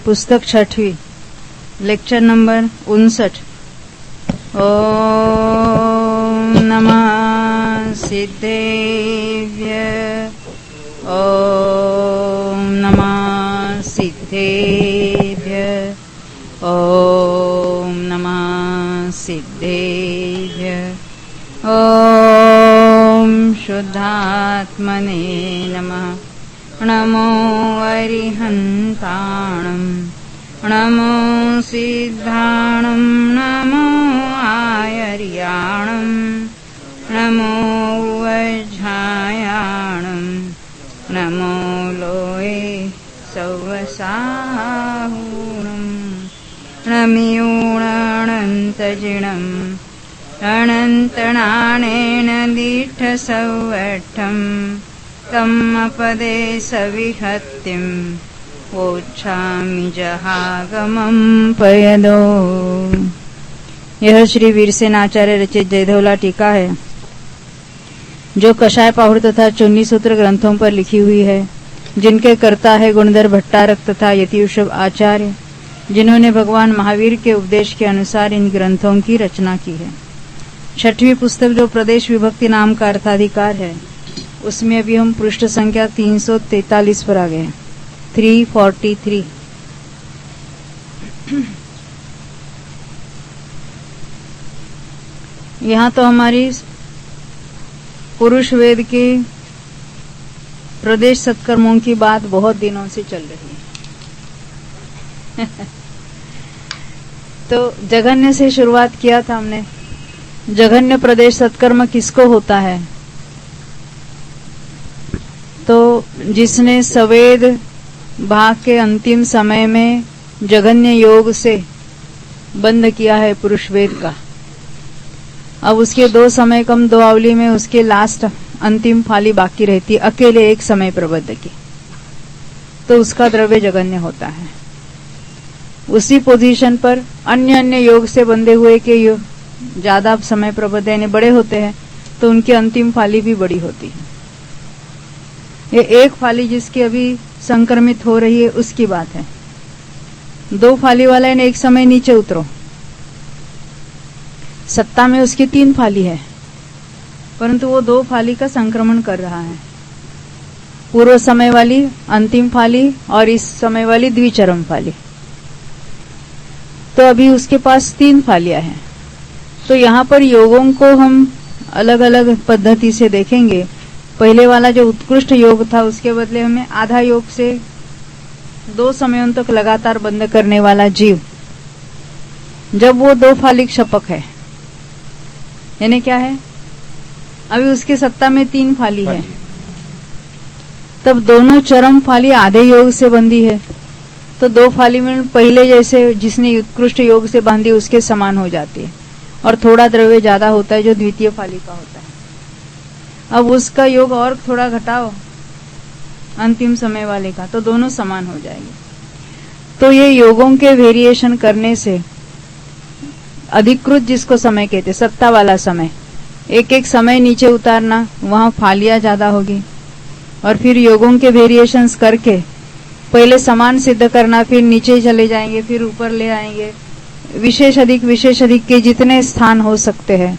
पुस्तक छठवीं, lecture number 59। ओम नमः सिद्धेभ्य, ओम नमः सिद्धेभ्य, ओम नमः सिद्धेभ्य, ओम शुद्धात्मने नमः। नमो अरिहन्ताणं, नमो सिद्धाणं, नमो आयर्याणं, नमो वज्रायाणं, नमो लोये सौवसाहुणं, नमियूणनन्तजिणं, अनन्तनानेन दीठसौवट्ठं, तमपदे सविहत्तिं, वोच्छामि जहागमं पयदो। यह श्री वीरसेन आचार्य रचित जयधवला टीका है, जो कषाय पाहुड़ तथा चुन्नी सूत्र ग्रंथों पर लिखी हुई है, जिनके कर्ता है गुणधर भट्टारक तथा यतिवृषभ आचार्य, जिन्होंने भगवान महावीर के उपदेश के अनुसार इन ग्रंथों की रचना की है। छठवीं पुस्तक, जो प्रदेश विभक्ति नाम का अर्थाधिकार है, उसमें अभी हम पृष्ठ संख्या 343 पर आ गए हैं। 343। यहाँ तो हमारी पुरुष वेद के प्रदेश सत्कर्मों की बात बहुत दिनों से चल रही है। तो जघन्य से शुरुआत किया था हमने। जघन्य प्रदेश सत्कर्म किसको होता है? तो जिसने सवेद भाग के अंतिम समय में जघन्य योग से बंद किया है पुरुष वेद का, अब उसके 2 समय कम 2 आवली में उसके लास्ट अंतिम फाली बाकी रहती, अकेले एक समय प्रबद्ध की, तो उसका द्रव्य जघन्य होता है। उसी पोजीशन पर अन्य योग से बंधे हुए के ज्यादा समय प्रबद्ध यानी बड़े होते हैं, तो उनकी अंतिम फाली भी बड़ी होती है। ये एक फाली जिसकी अभी संक्रमित हो रही है उसकी बात है। 2 फाली वाला ने एक समय नीचे उतरो, सत्ता में उसकी 3 फाली है, परंतु वो 2 फाली का संक्रमण कर रहा है। पूर्व समय वाली अंतिम फाली और इस समय वाली द्विचरम फाली, तो अभी उसके पास 3 फालियां हैं। तो यहाँ पर योगों को हम अलग अलग पद्धति से देखेंगे। पहले वाला जो उत्कृष्ट योग था, उसके बदले हमें आधा योग से 2 समयों तक लगातार बंद करने वाला जीव, जब वो 2 फालिक शपक है, यानी क्या है, अभी उसके सत्ता में 3 फाली है, तब दोनों चरम फाली आधे योग से बंधी है, तो 2 फाली में पहले जैसे जिसने उत्कृष्ट योग से बांधी उसके समान हो जाती है, और थोड़ा द्रव्य ज्यादा होता है जो द्वितीय फाली का होता है। अब उसका योग और थोड़ा घटाओ अंतिम समय वाले का, तो दोनों समान हो जाएंगे। तो ये योगों के वेरिएशन करने से अधिकृत जिसको समय कहते, सत्ता वाला समय, एक एक समय नीचे उतारना, वहां फालियां ज्यादा होगी, और फिर योगों के वेरिएशंस करके पहले समान सिद्ध करना, फिर नीचे चले जाएंगे, फिर ऊपर ले आएंगे। विशेष अधिक के जितने स्थान हो सकते हैं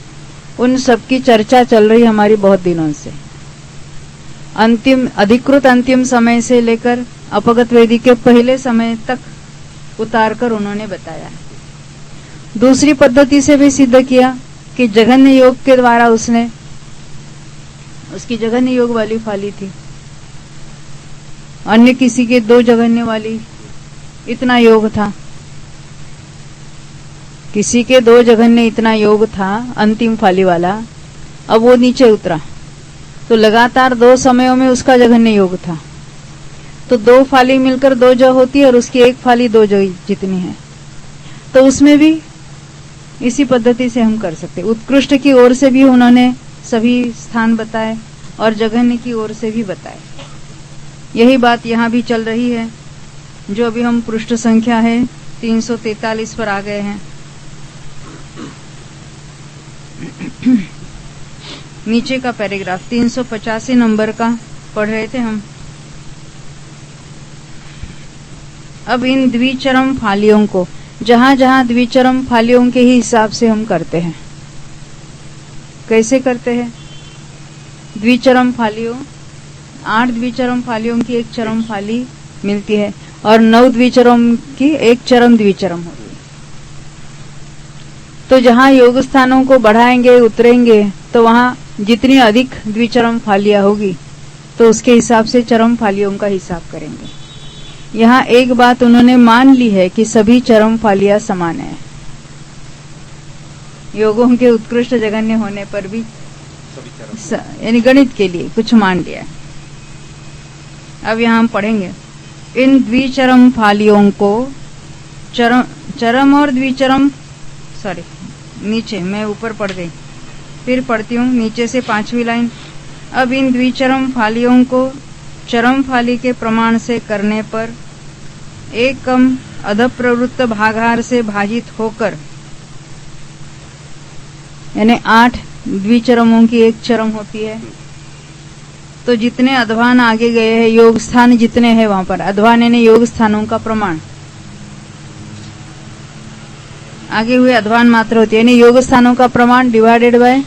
उन सब की चर्चा चल रही हमारी बहुत दिनों से। अधिकृत अंतिम समय से लेकर अपगत वेदी के पहले समय तक उतारकर उन्होंने बताया। दूसरी पद्धति से भी सिद्ध किया कि जघन्य योग के द्वारा उसकी जघन्य योग वाली फाली थी, अन्य किसी के 2 जघन्य वाली इतना योग था, किसी के 2 जघन्य इतना योग था अंतिम फाली वाला, अब वो नीचे उतरा, तो लगातार 2 समयों में उसका जघन्य योग था, तो 2 फाली मिलकर 2 जग होती है और उसकी 1 फाली 2 जग जितनी है, तो उसमें भी इसी पद्धति से हम कर सकते। उत्कृष्ट की ओर से भी उन्होंने सभी स्थान बताए और जघन्य की ओर से भी बताए। यही बात यहाँ भी चल रही है, जो अभी हम पृष्ठ संख्या है 343 पर आ गए हैं। नीचे का पैराग्राफ 385 नंबर का पढ़ रहे थे हम। अब इन द्विचरम फालियों को जहां जहां द्विचरम फालियों के ही हिसाब से हम करते हैं। कैसे करते हैं? द्विचरम फालियों, 8 द्विचरम फालियों की एक चरम फाली मिलती है और 9 द्विचरम की एक चरम द्विचरम होती है। तो जहां योग स्थानों को बढ़ाएंगे उतरेंगे तो वहां जितनी अधिक द्विचरम फालियां होगी तो उसके हिसाब से चरम फालियों का हिसाब करेंगे। यहाँ एक बात उन्होंने मान ली है कि सभी चरम फालियां समान है। योगों के उत्कृष्ट जगन्य होने पर भी यानी गणित के लिए कुछ मान लिया है। अब यहाँ हम पढ़ेंगे इन द्विचरम फालियों को चरम और द्विचरम नीचे मैं ऊपर पढ़ गई, फिर पढ़ती हूँ नीचे से 5वीं लाइन। अब इन द्विचरम फालियों को चरम फाली के प्रमाण से करने पर एक कम अधप्रवृत्त भागाहार से भाजित होकर, यानी 8 द्विचरमों की एक चरम होती है। तो जितने अध्वान आगे गए हैं, योग स्थान जितने हैं वहां पर अध्वान यानी योग स्थानों का प्रमाण, आगे हुए अध्वान मात्र होती है यानी योग स्थानों का प्रमाण डिवाइडेड बाय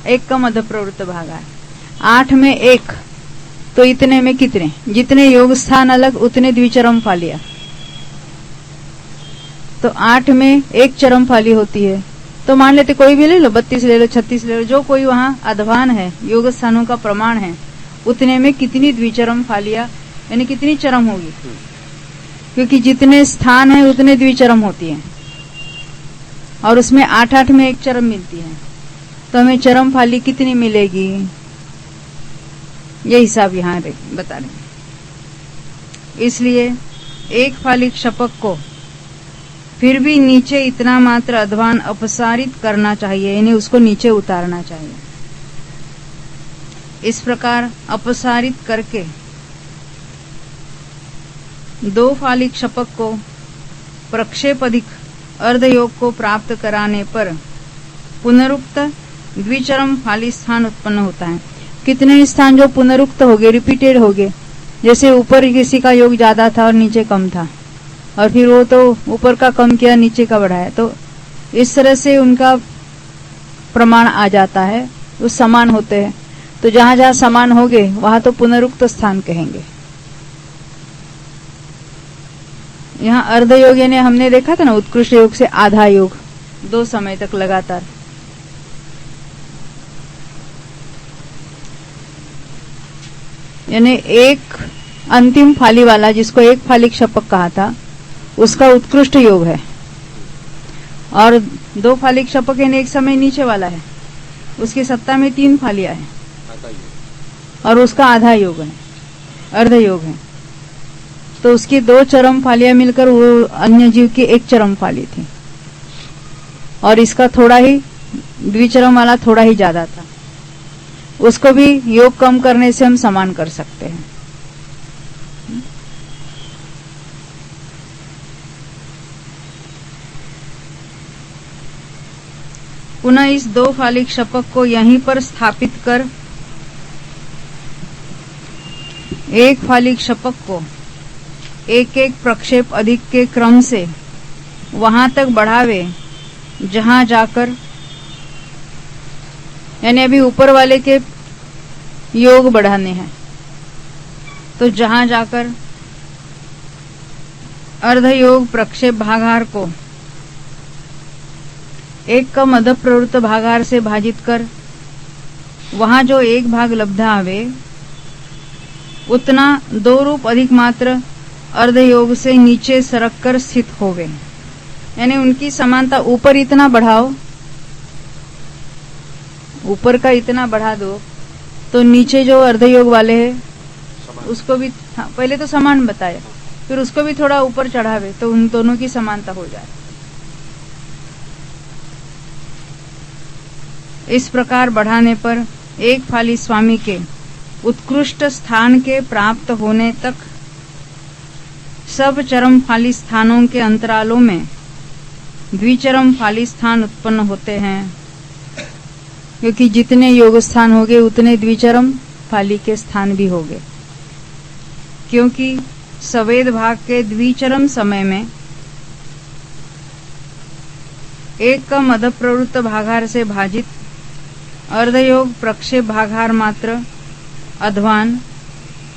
एक कम अधप्रवृत्त भागाहार। 8 में 1 तो इतने में कितने? जितने योग स्थान अलग उतने द्विचरम फालियां। तो 8 में 1 चरम फाली होती है। तो मान लेते कोई भी ले लो, 32 ले लो, 36 ले लो, जो कोई वहां अध्वान है योग स्थानों का प्रमाण है उतने में कितनी द्विचरम फालियां यानी कितनी चरम होगी? क्योंकि जितने स्थान है उतने द्विचरम होती है और उसमें 8-8 में 1 चरम मिलती है। तो हमें चरम फाली कितनी मिलेगी ये हिसाब यहाँ बता रहे। इसलिए एक फालिक शपक को फिर भी नीचे इतना मात्र अध्वान अपसारित करना चाहिए यानी उसको नीचे उतारना चाहिए। इस प्रकार अपसारित करके 2 फालिक शपक को प्रक्षेपधिक अर्धयोग को प्राप्त कराने पर पुनरुक्त द्विचरम फाली स्थान उत्पन्न होता है। कितने स्थान जो पुनरुक्त हो गए, रिपीटेड हो गए, जैसे ऊपर किसी का योग ज्यादा था और नीचे कम था और फिर वो तो ऊपर का कम किया नीचे का बढ़ाया, तो इस तरह से उनका प्रमाण आ जाता है, वो समान होते हैं। तो जहां जहां समान हो गए वहां तो पुनरुक्त स्थान कहेंगे। यहाँ अर्ध योग यानी हमने देखा था ना उत्कृष्ट योग से आधा योग 2 समय तक लगातार। यानी एक अंतिम फाली वाला जिसको एक फालिक शपक कहा था उसका उत्कृष्ट योग है और 2 फालिक शपक यानी एक समय नीचे वाला है उसकी सत्ता में 3 फालियां हैं और उसका आधा योग है, अर्ध योग है। तो उसकी 2 चरम फालियां मिलकर वो अन्य जीव की 1 चरम फाली थी और इसका थोड़ा ही द्विचरम वाला थोड़ा ही ज्यादा था। उसको भी योग कम करने से हम समान कर सकते हैं। पुनः इस 2 फालिक शपक को यहीं पर स्थापित कर एक फालिक शपक को एक एक प्रक्षेप अधिक के क्रम से वहां तक बढ़ावे जहां जाकर, यानी अभी ऊपर वाले के योग बढ़ाने हैं तो जहां जाकर अर्ध योग प्रक्षेप भागाहार को एक कम अध प्रवृत्त भागाहार से भाजित कर वहां जो एक भाग लब्धा आवे उतना 2 रूप अधिक मात्र अर्ध योग से नीचे सरक कर स्थित होवे। यानी उनकी समानता ऊपर इतना बढ़ाओ, ऊपर का इतना बढ़ा दो तो नीचे जो अर्ध योग वाले हैं उसको भी पहले तो समान बताया फिर उसको भी थोड़ा ऊपर चढ़ावे तो उन दोनों की समानता हो जाए। इस प्रकार बढ़ाने पर एक फाली स्वामी के उत्कृष्ट स्थान के प्राप्त होने तक सब चरम फाली स्थानों के अंतरालों में द्विचरम फाली स्थान उत्पन्न होते हैं, क्योंकि जितने योग स्थान हो गए उतने द्विचरम फाली के स्थान भी हो गए। क्योंकि सवेद भाग के द्विचरम समय में एक का मद प्रवृत्त भागार से भाजित अर्धयोग प्रक्षेप भागार मात्र अध्वान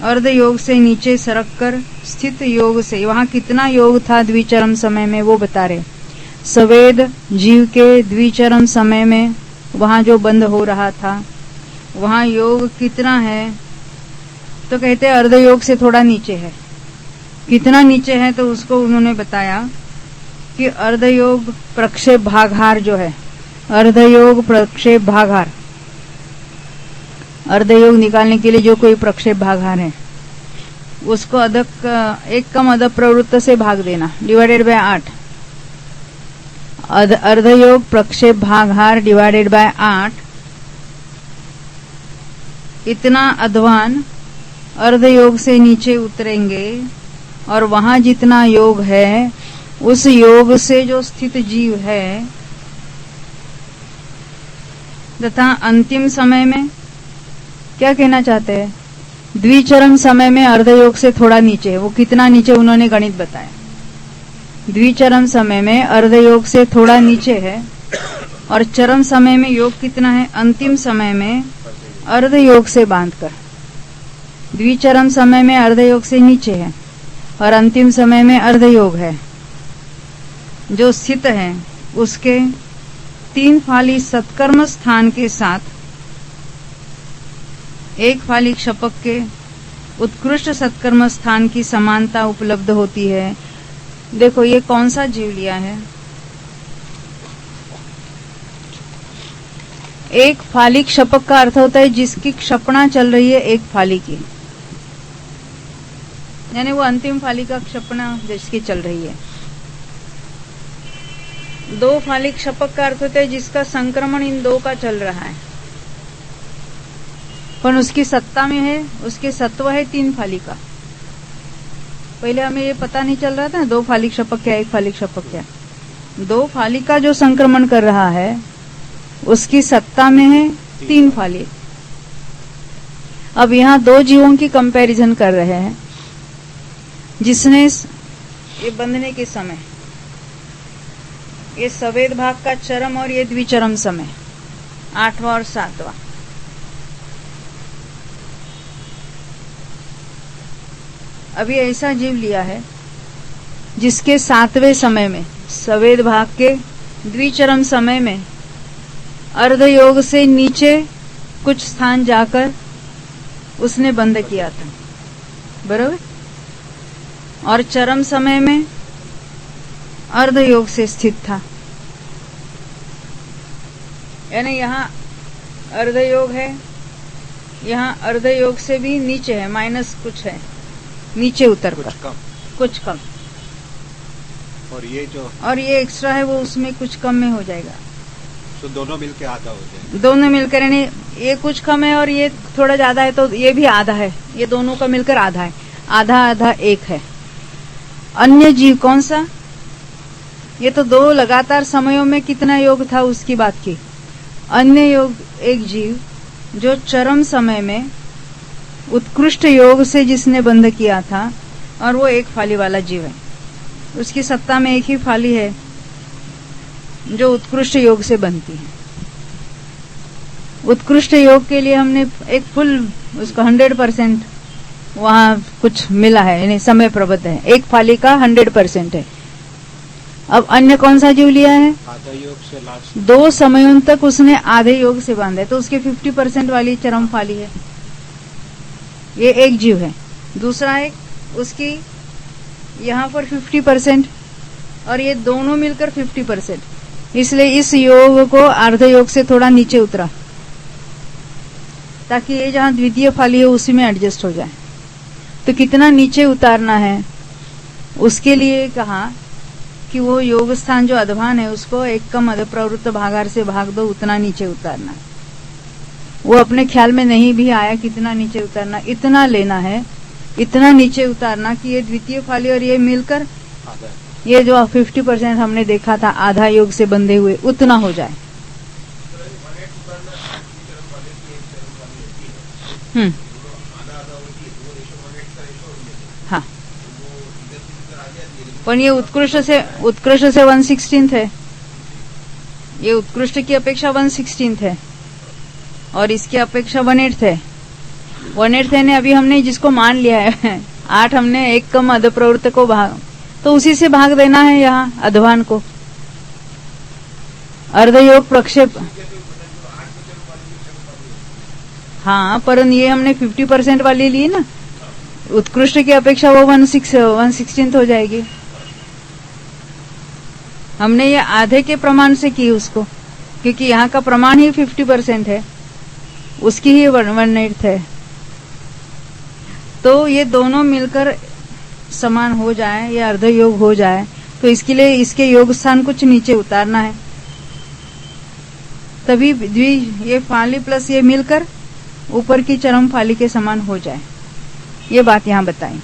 अर्धयोग से नीचे सरक कर स्थित योग से, वहां कितना योग था द्विचरम समय में वो बता रहे। सवेद जीव के द्विचरम समय में वहां जो बंद हो रहा था वहां योग कितना है, तो कहते अर्धयोग से थोड़ा नीचे है। कितना नीचे है तो उसको उन्होंने बताया कि अर्धयोग प्रक्षेप भागार जो है, अर्धयोग प्रक्षेप भागार, अर्धयोग निकालने के लिए जो कोई प्रक्षेप भागार है उसको एक कम अदक प्रवृत्त से भाग देना, डिवाइडेड बाय 8। अर्धयोग प्रक्षेप भागार डिवाइडेड बाय 8, इतना अध्वान अर्धयोग से नीचे उतरेंगे और वहां जितना योग है उस योग से जो स्थित जीव है तथा अंतिम समय में क्या कहना चाहते हैं, द्विचरम समय में अर्धयोग से थोड़ा नीचे है। वो कितना नीचे उन्होंने गणित बताया। द्विचरम समय में अर्धयोग से थोड़ा नीचे है और चरम समय में योग कितना है, अंतिम समय में अर्धयोग से बांधकर। द्विचरम समय में अर्धयोग से नीचे है और अंतिम समय में अर्धयोग है। जो स्थित है उसके 3 फाली सत्कर्म स्थान के साथ 1 फाली क्षपक के उत्कृष्ट सत्कर्म स्थान की समानता उपलब्ध होती है। देखो ये कौन सा जीव लिया है, 1 फाली क्षपक का अर्थ होता है जिसकी क्षपणा चल रही है 1 फाली की, यानी वो अंतिम फाली का क्षपणा जिसकी चल रही है। 2 फाली क्षपक का अर्थ होता है जिसका संक्रमण इन 2 का चल रहा है पर उसकी सत्ता में है, उसके सत्व है 3 फाली का। पहले हमें ये पता नहीं चल रहा था 2 फाली क्षपक क्या 1 फाली क्षपक क्या। 2 फाली का जो संक्रमण कर रहा है उसकी सत्ता में है 3 फाली। अब यहाँ 2 जीवों की कंपैरिजन कर रहे हैं, जिसने ये बंधने के समय ये सवेद भाग का चरम और ये द्विचरम समय 8वां और 7वां। अभी ऐसा जीव लिया है जिसके 7वें समय में सवेद भाग के द्विचरम समय में अर्धयोग से नीचे कुछ स्थान जाकर उसने बंद किया था, बराबर। और चरम समय में अर्धयोग से स्थित था, यानी यहाँ अर्धयोग है, यहाँ अर्धयोग से भी नीचे है, माइनस कुछ है, नीचे उतर कर कुछ कम। और ये एक्स्ट्रा है वो उसमें कुछ कम में हो जाएगा, तो दोनों मिलकर आधा हो जाएगा। दोनों मिलकर यानी ये कुछ कम है और ये थोड़ा ज्यादा है तो ये भी आधा है, ये दोनों का मिलकर आधा है, आधा आधा 1 है। अन्य जीव कौन सा, ये तो 2 लगातार समयों में कितना योग था उसकी बात की। अन्य योग एक जीव जो चरम समय में उत्कृष्ट योग से जिसने बंध किया था और वो 1 फाली वाला जीव है, उसकी सत्ता में 1 ही फाली है जो उत्कृष्ट योग से बनती है। उत्कृष्ट योग के लिए हमने एक फुल उसको 100% वहां कुछ मिला है, यानी समय प्रबद्ध है, 1 फाली का 100% है। अब अन्य कौन सा जीव लिया है, आधा योग से लास्ट 2 समयों तक उसने आधे योग से बांधा है, तो उसके 50% वाली चरम फाली है। ये एक जीव है। दूसरा एक उसकी यहाँ पर 50% और ये दोनों मिलकर 50%, इसलिए इस योग को अर्ध योग से थोड़ा नीचे उतरा ताकि ये जहां द्वितीय फाली है उसी में एडजस्ट हो जाए। तो कितना नीचे उतारना है उसके लिए कहा कि वो योग स्थान जो अधवान है उसको 1 कम अध प्रवृत्त भागार से भाग दो, उतना नीचे उतारना। वो अपने ख्याल में नहीं भी आया कितना नीचे उतारना, इतना लेना है, इतना नीचे उतारना कि ये द्वितीय फाली और ये मिलकर ये जो 50% हमने देखा था आधा योग से बंधे हुए उतना हो जाए। पर ये उत्कृष्ट से 1/16 है, ये उत्कृष्ट की अपेक्षा 1/16 है और इसकी अपेक्षा 1/8 है। 1/8 है ने अभी हमने जिसको मान लिया है 8 हमने एक कम अधप्रवृत्त को भाग, तो उसी से भाग देना है यहाँ अधवान को। अर्धयोग प्रक्षेप, हाँ, पर ये हमने 50% वाली ली ना, उत्कृष्ट की अपेक्षा वो 1/16 हो जाएगी। हमने ये आधे के प्रमाण से की उसको, क्योंकि यहाँ का प्रमाण ही 50% है, उसकी ही 1/8 है। तो ये दोनों मिलकर समान हो जाए, ये अर्धयोग हो जाए, तो इसके लिए इसके योग स्थान कुछ नीचे उतारना है, तभी ये फाली प्लस ये मिलकर ऊपर की चरम फाली के समान हो जाए। ये बात यहाँ बताई।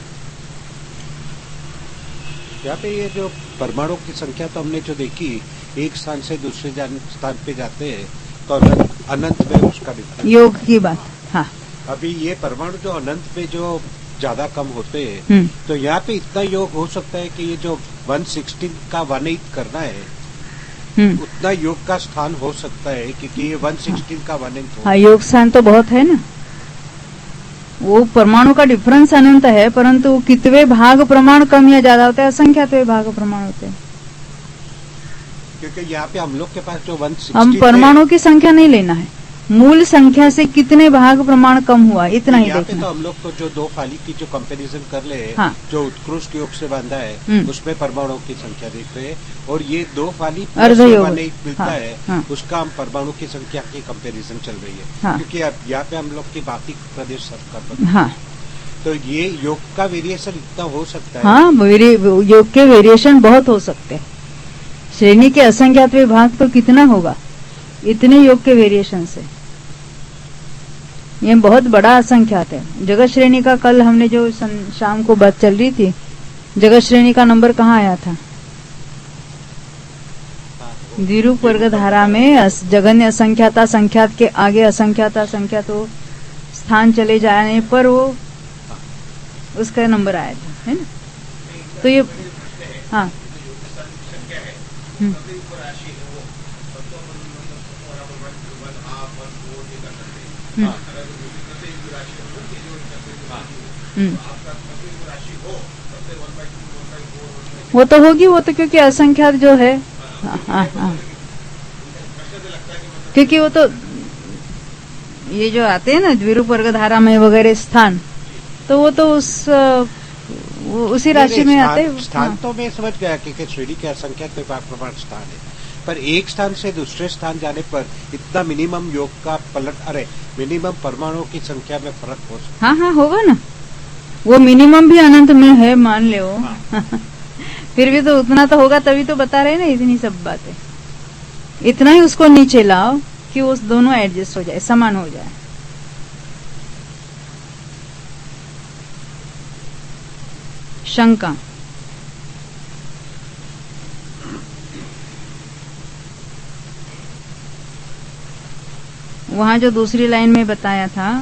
यहाँ पे ये जो परमाणु की संख्या तो हमने जो देखी, एक स्थान से दूसरे स्थान पे जाते हैं तो अनंत में उसका भी योग की बात। हाँ, अभी ये परमाणु जो अनंत पे जो ज्यादा कम होते हैं, तो यहाँ पे इतना योग हो सकता है कि ये जो 1/16 का 1/8 करना है, उतना योग का स्थान हो सकता है, क्योंकि ये 1/16 का 1/8 हाँ, योग स्थान तो बहुत है ना। वो परमाणु का डिफरेंस अनंत है, परंतु कितवे भाग प्रमाण कम या ज्यादा होते हैं, असंख्यातवे भाग प्रमाण होते हैं। क्योंकि यहाँ पे हम लोग के पास जो 1/16 हम परमाणु की संख्या नहीं लेना है, मूल संख्या से कितने भाग प्रमाण कम हुआ इतना ही यहाँ पे देखना। तो हम लोग को जो दो फाली की जो कंपैरिजन कर ले, हाँ, जो उत्कृष्ट योग से बांधा है, उसमें परमाणु की संख्या देख रहे हैं, और ये दो फाली अर्धयोग मिलता हाँ, है, हाँ, उसका हम परमाणु की संख्या की कंपैरिजन चल रही है। हाँ, क्योंकि अब यहाँ पे हम लोग की बाकी प्रदेश सरकार, हाँ, तो ये योग का वेरिएशन इतना हो सकता है। हाँ, योग के वेरिएशन बहुत हो सकते हैं। श्रेणी के असंख्यात विभाग तो कितना होगा इतने योग के वेरिएशन से, ये बहुत बड़ा असंख्यात है। जगत श्रेणी का कल हमने जो शाम को बात चल रही थी, जगत श्रेणी का नंबर कहाँ आया था? द्विरूप वर्ग धारा में जगन्य असंख्याता संख्यात के आगे असंख्याता संख्यात वो स्थान चले जाने पर वो उसका नंबर आया था, है ना? तो ये हाँ, वो तो होगी, वो तो क्योंकि असंख्यात जो है, हाँ, हाँ, क्योंकि वो तो ये जो आते हैं ना द्विरूप वर्ग धारा में वगैरह स्थान, तो वो तो उसी राशि में आते हैं। स्थान तो मैं समझ गया कि श्रेणी के असंख्यात विभाग प्रमाण स्थान है, पर एक स्थान से दूसरे स्थान जाने पर इतना मिनिमम योग का मिनिमम परमाणु की संख्या में फर्क हो सकता है। हाँ, हाँ, होगा ना, वो मिनिमम भी अनंत में है, मान लो। हाँ। फिर भी तो उतना तो होगा, तभी तो बता रहे ना इतनी सब बातें। इतना ही उसको नीचे लाओ कि वो दोनों एडजस्ट हो जाए, समान हो जाए। शंका, वहां जो दूसरी लाइन में बताया था,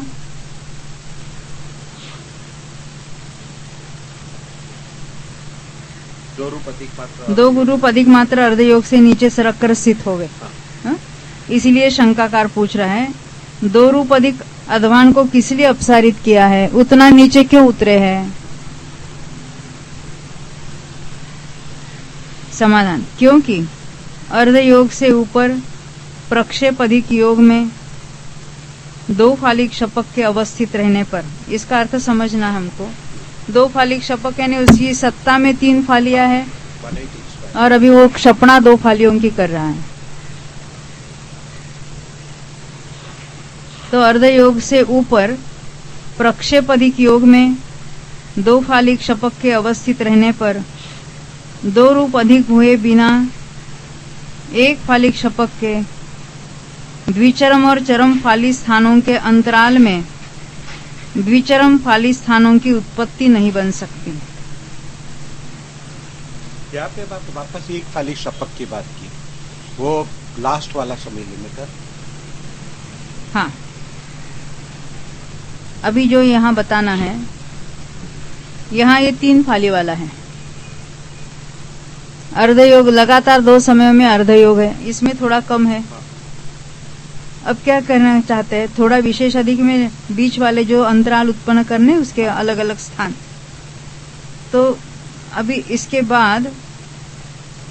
दो रूप अधिक मात्रा अर्धयोग से नीचे सरक कर स्थित हो गए। इसीलिए शंकाकार पूछ रहा है, दो रूप अधिक अधवान को किस लिए अपसारित किया है, उतना नीचे क्यों उतरे हैं? समाधान, क्योंकि अर्धयोग से ऊपर प्रक्षेप अधिक योग में दो फालिक शपक के अवस्थित रहने पर, इसका अर्थ समझना हमको, दो फालिक शपक यानी उसकी सत्ता में 3 फालियां है और अभी वो क्षपणा 2 फालियों की कर रहा है। तो अर्धयोग से ऊपर प्रक्षेप अधिक योग में 2 फालिक शपक के अवस्थित रहने पर 2 रूप अधिक हुए बिना 1 फालिक शपक के द्विचरम और चरम फाली स्थानों के अंतराल में द्विचरम फाली स्थानों की उत्पत्ति नहीं बन सकती। यहाँ पे वापस एक फाली शपक की बात की, वो लास्ट वाला सम्मेलन में कर। हाँ, अभी जो यहाँ बताना है, यहाँ ये 3 फाली वाला है, अर्धयोग लगातार 2 समयों में अर्धयोग है, इसमें थोड़ा कम है। अब क्या करना चाहते हैं, थोड़ा विशेष अधिक में बीच वाले जो अंतराल उत्पन्न करने उसके अलग अलग स्थान। तो अभी इसके बाद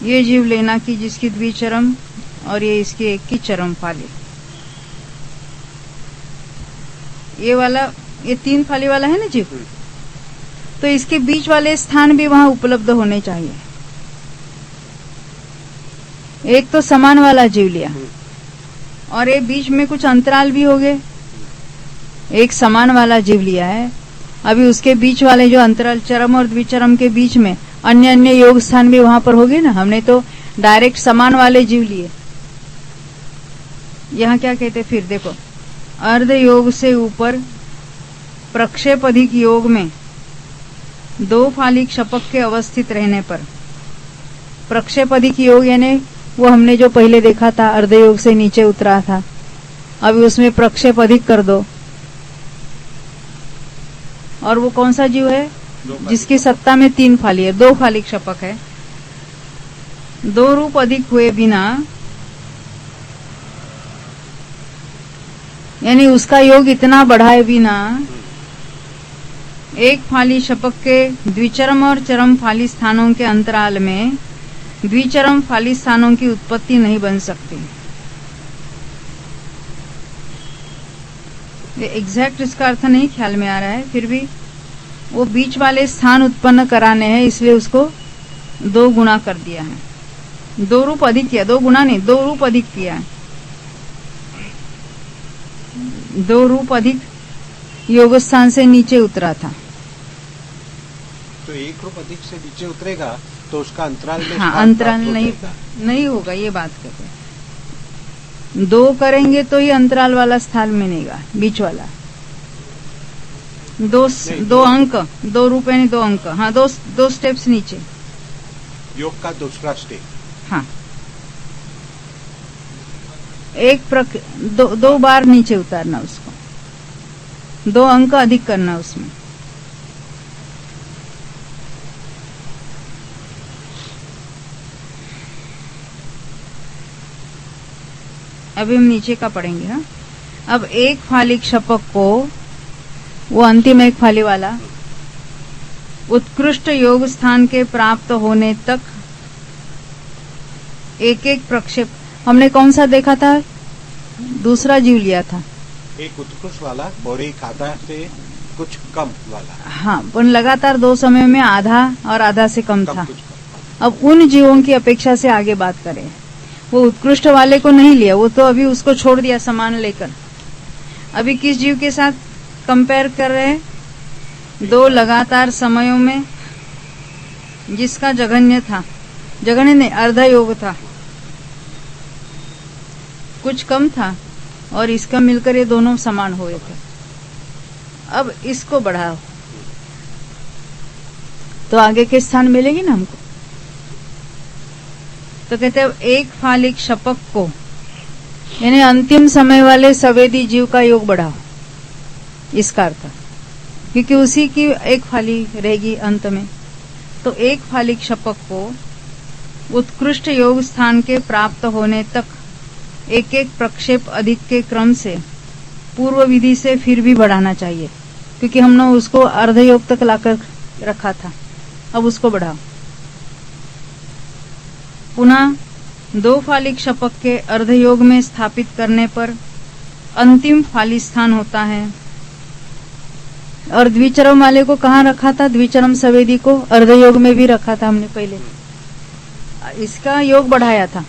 ये जीव लेना कि जिसकी द्विचरम और ये इसकी एक की चरम फाली, ये वाला ये 3 फाली वाला है ना जीव, तो इसके बीच वाले स्थान भी वहां उपलब्ध होने चाहिए। एक तो समान वाला जीव लिया और ये बीच में कुछ अंतराल भी हो गए। एक समान वाला जीव लिया है, अभी उसके बीच वाले जो अंतराल चरम और द्विचरम के बीच में अन्य अन्य योग स्थान भी वहां पर हो गए ना। हमने तो डायरेक्ट समान वाले जीव लिए। यहाँ क्या कहते फिर देखो, अर्ध योग से ऊपर प्रक्षेप अधिक योग में 2 फालिक शपक के अवस्थित रहने पर, प्रक्षेप अधिक योग यानी वो हमने जो पहले देखा था अर्ध योग से नीचे उतरा था, अभी उसमें प्रक्षेप अधिक कर दो। और वो कौन सा जीव है जिसकी सत्ता में 3 फाली है, 2 फालिक शपक है, 2 रूप अधिक हुए बिना, यानी उसका योग इतना बढ़ाए बिना 1 फाली शपक के द्विचरम और चरम फाली स्थानों के अंतराल में द्विचरम फाली स्थानों की उत्पत्ति नहीं बन सकती। एग्जैक्ट इसका अर्थ नहीं ख्याल में आ रहा है, फिर भी वो बीच वाले स्थान उत्पन्न कराने हैं, इसलिए उसको 2 गुना कर दिया है। 2 रूप अधिक किया, 2 गुना नहीं, 2 रूप अधिक किया है। 2 रूप अधिक योग स्थान से नीचे उतरा था, तो 1 रूप अधिक से नीचे उतरेगा तो उसका अंतराल में अंतराल नहीं होगा, ये बात कहते हैं। 2 करेंगे तो ही अंतराल वाला स्थान मिलेगा, बीच वाला 2 अंक, 2 रूप यानी 2 अंक, हाँ 2 स्टेप्स नीचे योग का दूसरा स्टेप। हाँ, 2 बार नीचे उतारना उसको, 2 अंक अधिक करना उसमें। अभी हम नीचे का पढ़ेंगे। हाँ, अब 1 फालिक शपक को, वो अंतिम 1 फाली वाला, उत्कृष्ट योग स्थान के प्राप्त होने तक एक एक प्रक्षेप, हमने कौन सा देखा था, दूसरा जीव लिया था, एक उत्कृष्ट वाला और एक आधा से कुछ कम वाला। हाँ, पर लगातार 2 समय में आधा और आधा से कम था। अब उन जीवों की अपेक्षा से आगे बात करें, वो उत्कृष्ट वाले को नहीं लिया, वो तो अभी उसको छोड़ दिया समान लेकर। अभी किस जीव के साथ कंपेयर कर रहे हैं, 2 लगातार समयों में जिसका जघन्य था, जघन्य नहीं अर्ध योग था, कुछ कम था और इसका मिलकर ये दोनों समान हुए थे। अब इसको बढ़ाओ तो आगे के स्थान मिलेंगे ना हमको। तो कहते हैं 1 फालिक शपक को, यानी अंतिम समय वाले सवेदी जीव का योग बढ़ाओ, इसका अर्थ, क्योंकि उसी की 1 फाली रहेगी अंत में। तो 1 फालिक शपक को उत्कृष्ट योग स्थान के प्राप्त होने तक एक एक प्रक्षेप अधिक के क्रम से पूर्व विधि से फिर भी बढ़ाना चाहिए, क्योंकि हमने उसको अर्ध योग तक लाकर रखा था। अब उसको बढ़ाओ। पुनः 2 फालिक शपक के अर्ध योग में स्थापित करने पर अंतिम फाली स्थान होता है। और द्विचरम वाले को कहाँ रखा था, द्विचरम सवेदी को अर्ध योग में भी रखा था हमने पहले। इसका योग बढ़ाया था,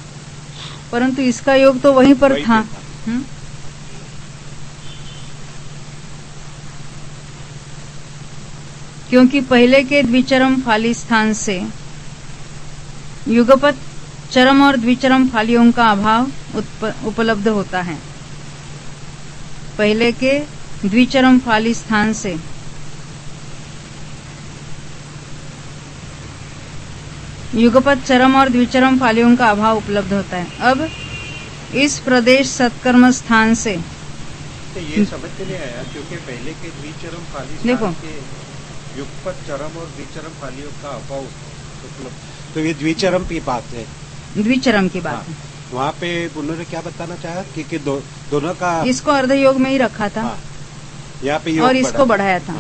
परंतु इसका योग तो वहीं पर था। क्योंकि पहले के द्विचरम फाली स्थान से युगपत चरम और द्विचरम फालियों का अभाव उपलब्ध होता है। पहले के द्विचरम फाली स्थान से युगपत चरम और द्विचरम फालियों का अभाव उपलब्ध होता है। अब इस प्रदेश सत्कर्म स्थान से तो ये समझ में नहीं आया, क्योंकि पहले के द्विचरम फाली स्थान के युगपत चरम और द्विचरम फालियों का अभाव तो ये द्विचरम की बात है, द्विचरम की बात है। वहाँ पे उन्होंने क्या बताना चाहा कि दोनों का, इसको अर्ध योग में ही रखा था। यहाँ पे योग और इसको बढ़ाया था।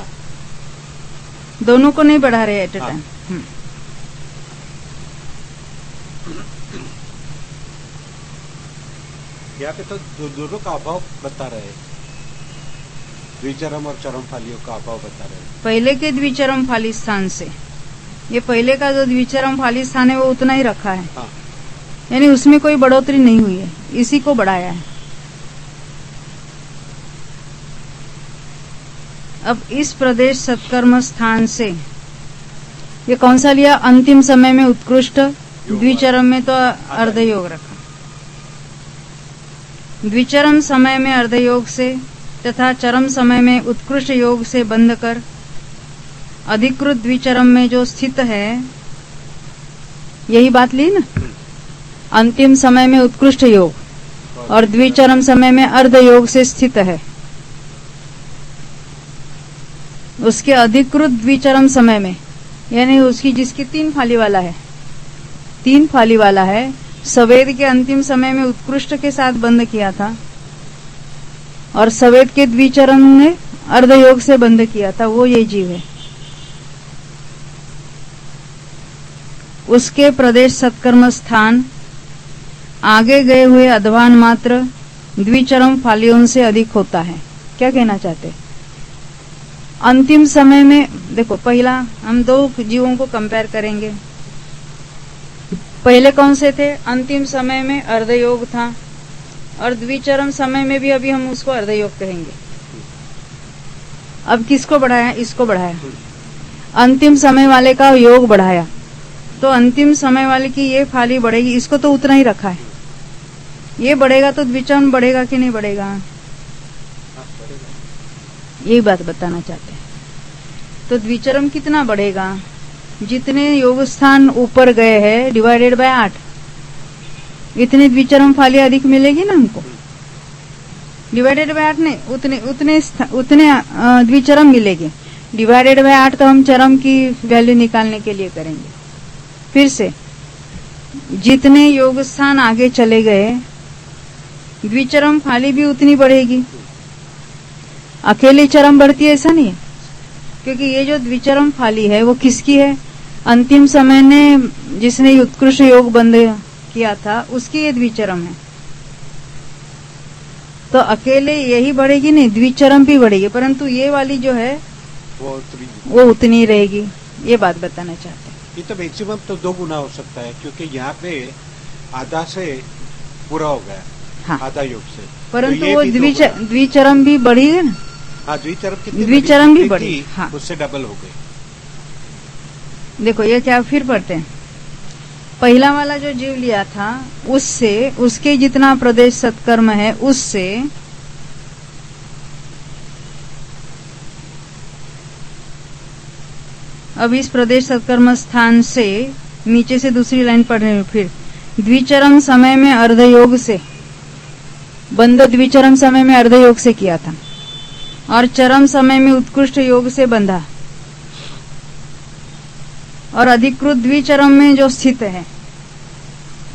दोनों को नहीं बढ़ा रहे एट ए टाइम। यहाँ पे तो दोनों का अभाव बता रहे हैं, द्विचरम और चरम फालियों का अभाव बता रहे हैं। पहले के द्विचरम फाली स्थान से ये पहले का जो द्विचरम फाली स्थान है वो उतना ही रखा है। यानी उसमें कोई बढ़ोतरी नहीं हुई है, इसी को बढ़ाया है। अब इस प्रदेश सत्कर्म स्थान से ये कौन सा लिया? अंतिम समय में उत्कृष्ट, द्विचरम में तो अर्ध योग रखा। द्विचरम समय में अर्ध योग से तथा चरम समय में उत्कृष्ट योग से बंध कर अधिकृत द्विचरम में जो स्थित है, यही बात ली ना। अंतिम समय में उत्कृष्ट योग और द्विचरम समय में अर्ध योग से स्थित है। उसके अधिकृत द्विचरम समय में, यानी उसकी जिसकी 3 फाली वाला है, 3 फाली वाला है, सवेद के अंतिम समय में उत्कृष्ट के साथ बंद किया था और सवेद के द्विचरम ने अर्ध योग से बंद किया था, वो ये जीव है। उसके प्रदेश सत्कर्म स्थान आगे गए हुए अध्वान मात्र द्विचरम फालियों से अधिक होता है। क्या कहना चाहते? अंतिम समय में देखो, पहला हम 2 जीवों को कंपेयर करेंगे। पहले कौन से थे? अंतिम समय में अर्धयोग था और द्विचरम समय में भी अभी हम उसको अर्धयोग कहेंगे। अब किसको बढ़ाया? इसको बढ़ाया। अंतिम समय वाले का योग बढ़ाया तो अंतिम समय वाले की ये फाली बढ़ेगी, इसको तो उतना ही रखा है। ये बढ़ेगा तो द्विचरम बढ़ेगा कि नहीं बढ़ेगा? यही बात बताना चाहते हैं। तो द्विचरम कितना बढ़ेगा? जितने योग स्थान ऊपर गए हैं डिवाइडेड बाय 8, इतनी द्विचरम फाली अधिक मिलेगी ना हमको। डिवाइडेड बाय 8 नहीं, उतने द्विचरम मिलेगी। डिवाइडेड बाय 8 तो हम चरम की वैल्यू निकालने के लिए करेंगे। फिर से जितने योग स्थान आगे चले गए द्विचरम फाली भी उतनी बढ़ेगी। अकेले चरम बढ़ती है ऐसा नहीं है, क्योंकि ये जो द्विचरम फाली है वो किसकी है? अंतिम समय ने जिसने उत्कृष्ट योग बंद किया था उसकी ये द्विचरम है। तो अकेले यही बढ़ेगी नहीं, द्विचरम भी बढ़ेगी, परंतु ये वाली जो है वो उतनी रहेगी। ये बात बताना चाहते हैं। ये तो मैक्सिमम तो 2 गुना हो सकता है, क्योंकि यहाँ पे आधा से पूरा हो गया। हाँ। आधा योग से, परंतु तो वो द्विचरम भी बढ़ी है ना। हाँ, द्विचरम भी बढ़ी। हाँ, उससे डबल हो गई। देखो ये क्या, फिर पढ़ते हैं। पहला वाला जो जीव लिया था उससे, उसके जितना प्रदेश सत्कर्म है उससे अब इस प्रदेश सत्कर्म स्थान से नीचे से दूसरी लाइन पढ़ रहे हैं। फिर द्विचरम समय में अर्धयोग से बंध, द्विचरम समय में अर्धयोग से किया था और चरम समय में उत्कृष्ट योग से बंधा और अधिकृत द्विचरम में जो स्थित है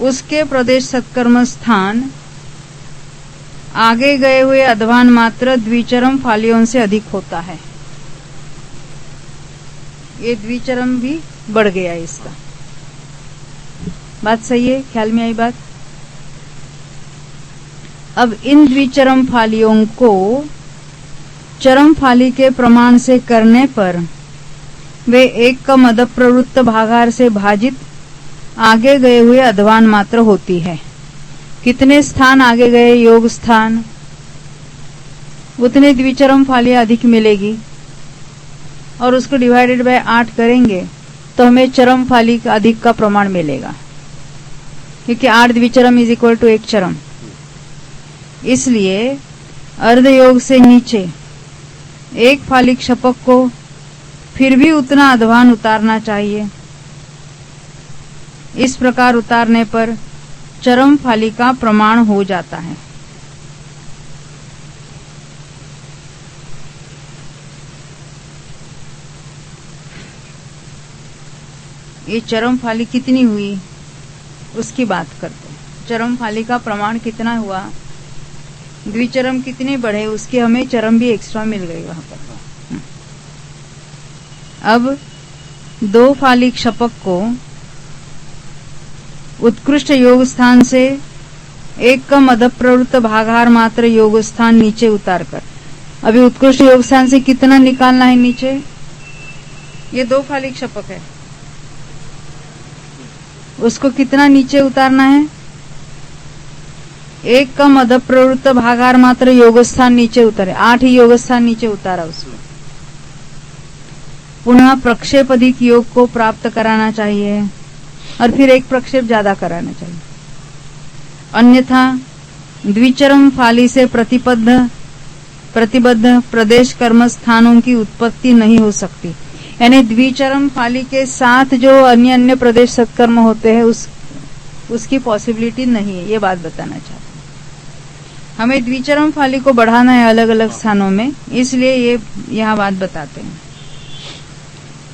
उसके प्रदेश सत्कर्म स्थान आगे गए हुए अध्वान मात्र द्विचरम फालियों से अधिक होता है। ये द्विचरम भी बढ़ गया इसका। बात सही है? ख्याल में आई बात? अब इन द्विचरम फालियों को चरम फाली के प्रमाण से करने पर वे एक का मद प्रवृत्त भागार से भाजित आगे गए हुए अध्वान मात्र होती है। कितने स्थान आगे गए योग स्थान, उतने द्विचरम फालियां अधिक मिलेगी और उसको डिवाइडेड बाय 8 करेंगे तो हमें चरम फाली का अधिक का प्रमाण मिलेगा, क्योंकि 8 द्विचरम इज इक्वल टू 1 चरम। इसलिए अर्ध योग से नीचे एक फाली क्षपक को फिर भी उतना अध्वान उतारना चाहिए। इस प्रकार उतारने पर चरम फाली का प्रमाण हो जाता है। ये चरम फाली कितनी हुई उसकी बात करते हैं। चरम फाली का प्रमाण कितना हुआ, द्विचरम कितने बढ़े, उसके हमें चरम भी एक्स्ट्रा मिल गई वहां पर। अब दो फालिक शपक को उत्कृष्ट योग स्थान से एक कम अधः प्रवृत्त भागाहार मात्र योग स्थान नीचे उतारकर, अभी उत्कृष्ट योग स्थान से कितना निकालना है नीचे, ये दो फालिक शपक है, उसको कितना नीचे उतारना है, एक कम अधः प्रवृत्त भागाहार मात्र योग स्थान नीचे उतारे, 8 ही योग स्थान नीचे उतारा उसको। पुनः प्रक्षेप अधिक योग को प्राप्त कराना चाहिए और फिर एक प्रक्षेप ज्यादा कराना चाहिए, अन्यथा द्विचरम फाली से प्रतिबद्ध प्रदेश कर्म स्थानों की उत्पत्ति नहीं हो सकती। यानी द्विचरम फाली के साथ जो अन्य प्रदेश सत्कर्म होते हैं उसकी पॉसिबिलिटी नहीं है, ये बात बताना चाहते हैं। हमें द्विचरम फाली को बढ़ाना है अलग अलग स्थानों में, इसलिए ये यहाँ बात बताते हैं।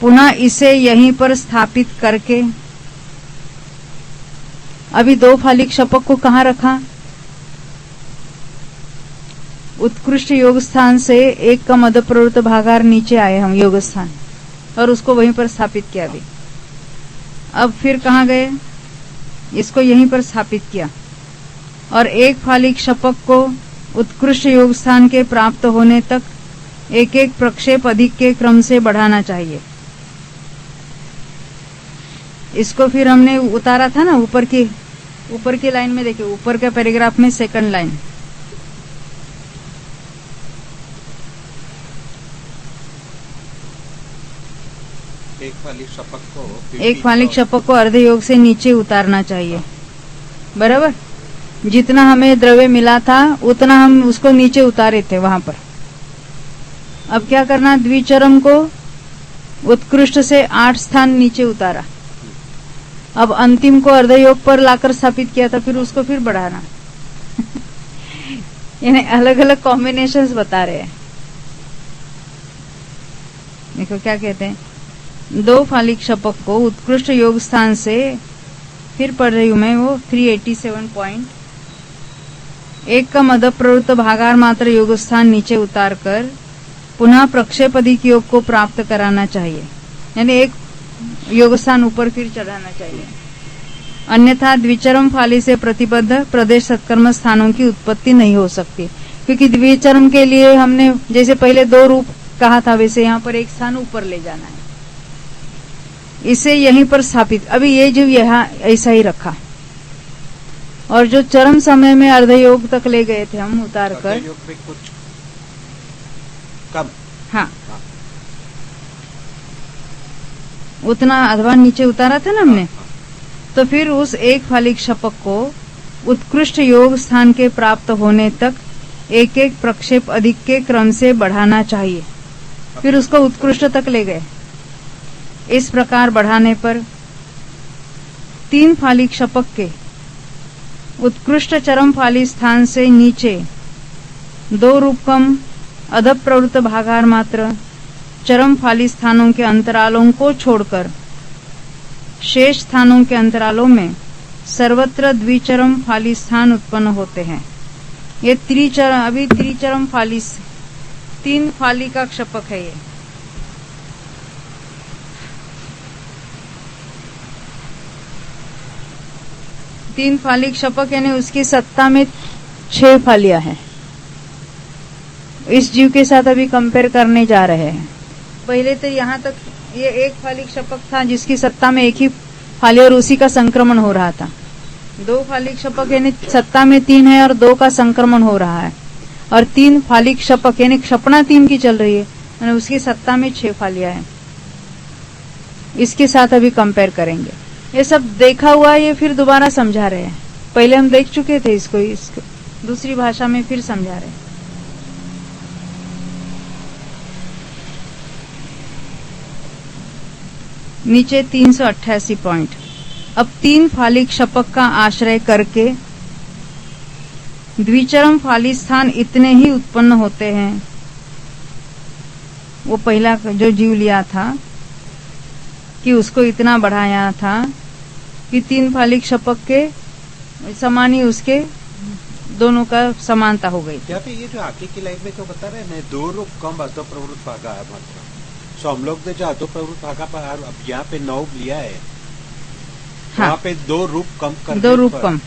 पुनः इसे यहीं पर स्थापित करके, अभी दो फालिक शपक को कहाँ रखा, उत्कृष्ट योग स्थान से एक कम अधः प्रवृत्त भागाहार नीचे आए हम योग स्थान और उसको वहीं पर स्थापित किया अभी। अब फिर कहाँ गए, इसको यहीं पर स्थापित किया और एक फालिक शपक को उत्कृष्ट योग स्थान के प्राप्त होने तक एक एक प्रक्षेप अधिक के क्रम से बढ़ाना चाहिए। इसको फिर हमने उतारा था ना ऊपर की लाइन में, देखिए ऊपर के पैराग्राफ में सेकंड लाइन, एक फालिक शपक को अर्ध योग से नीचे उतारना चाहिए, बराबर। जितना हमें द्रव्य मिला था उतना हम उसको नीचे उतारे थे वहां पर। अब क्या करना, द्विचरम को उत्कृष्ट से 8 स्थान नीचे उतारा, अब अंतिम को अर्ध योग पर लाकर स्थापित किया था, फिर उसको फिर बढ़ाना यानी अलग अलग कॉम्बिनेशंस बता रहे हैं। देखो क्या कहते हैं, दो फालिक शपक को उत्कृष्ट योग स्थान से, फिर पढ़ रही हूं मैं वो 387 पॉइंट, एक कम अधः प्रवृत्त भागाहार मात्र योग स्थान नीचे उतारकर पुनः प्रक्षेप अधिक योग को प्राप्त कराना चाहिए, यानी एक योग स्थान ऊपर फिर चढ़ाना चाहिए, अन्यथा द्विचरम फाली से प्रतिबद्ध प्रदेश सत्कर्म स्थानों की उत्पत्ति नहीं हो सकती। क्योंकि द्विचरम के लिए हमने जैसे पहले 2 रूप कहा था, वैसे यहाँ पर एक स्थान ऊपर ले जाना है, इसे यहीं पर स्थापित, अभी ये जो यहाँ ऐसा ही रखा और जो चरम समय में अर्ध योग तक ले गए थे हम उतार कर, कुछ कम, हाँ उतना अथवा नीचे उतारा था ना हमने, तो फिर उस एक फालिक शपक को उत्कृष्ट योग स्थान के प्राप्त होने तक एक एक प्रक्षेप अधिक के क्रम से बढ़ाना चाहिए, फिर उसको उत्कृष्ट तक ले गए। इस प्रकार बढ़ाने पर 3 फालिक शपक के उत्कृष्ट चरम फाली स्थान से नीचे 2 रूपम अधः प्रवृत्त भागाहार मात्र चरम फाली स्थानों के अंतरालों को छोड़कर शेष स्थानों के अंतरालों में सर्वत्र द्विचरम फाली स्थान उत्पन्न होते हैं। ये त्रिचरम फाली, 3 फाली का शपक है ये। तीन फालिक शपक यानी उसकी सत्ता में 6 फालियां हैं। इस जीव के साथ अभी कंपेयर करने जा रहे हैं। पहले तो यहाँ तक ये एक फालिक शपक था जिसकी सत्ता में एक ही फाली और उसी का संक्रमण हो रहा था। 2 फालिक शपक यानी सत्ता में 3 है और 2 का संक्रमण हो रहा है, और 3 फालिक शपक यानी क्षपणा 3 की चल रही है और उसकी सत्ता में 6 फालियां हैं। इसके साथ अभी कंपेयर करेंगे। ये सब देखा हुआ ये फिर दोबारा समझा रहे हैं। पहले हम देख चुके थे इसको दूसरी भाषा में फिर समझा रहे हैं। नीचे 388 पॉइंट। अब 3 फालिक शपक का आश्रय करके द्विचरम फाली स्थान इतने ही उत्पन्न होते हैं। वो पहला जो जीव लिया था कि उसको इतना बढ़ाया था कि 3 फालिक शपक के समान ही उसके दोनों का समानता हो गई। यहाँ पे ये जो आगे की लाइन में जो बता रहे हैं 2 रूप कम अधो प्रवृत्त भागा है मात्रा। सो हम लोग ने जो अधो प्रवृत्त भागा पर अब यहाँ पे 9 लिया है, हाँ। वहाँ पे 2 रूप कम कर 2 रूप कम।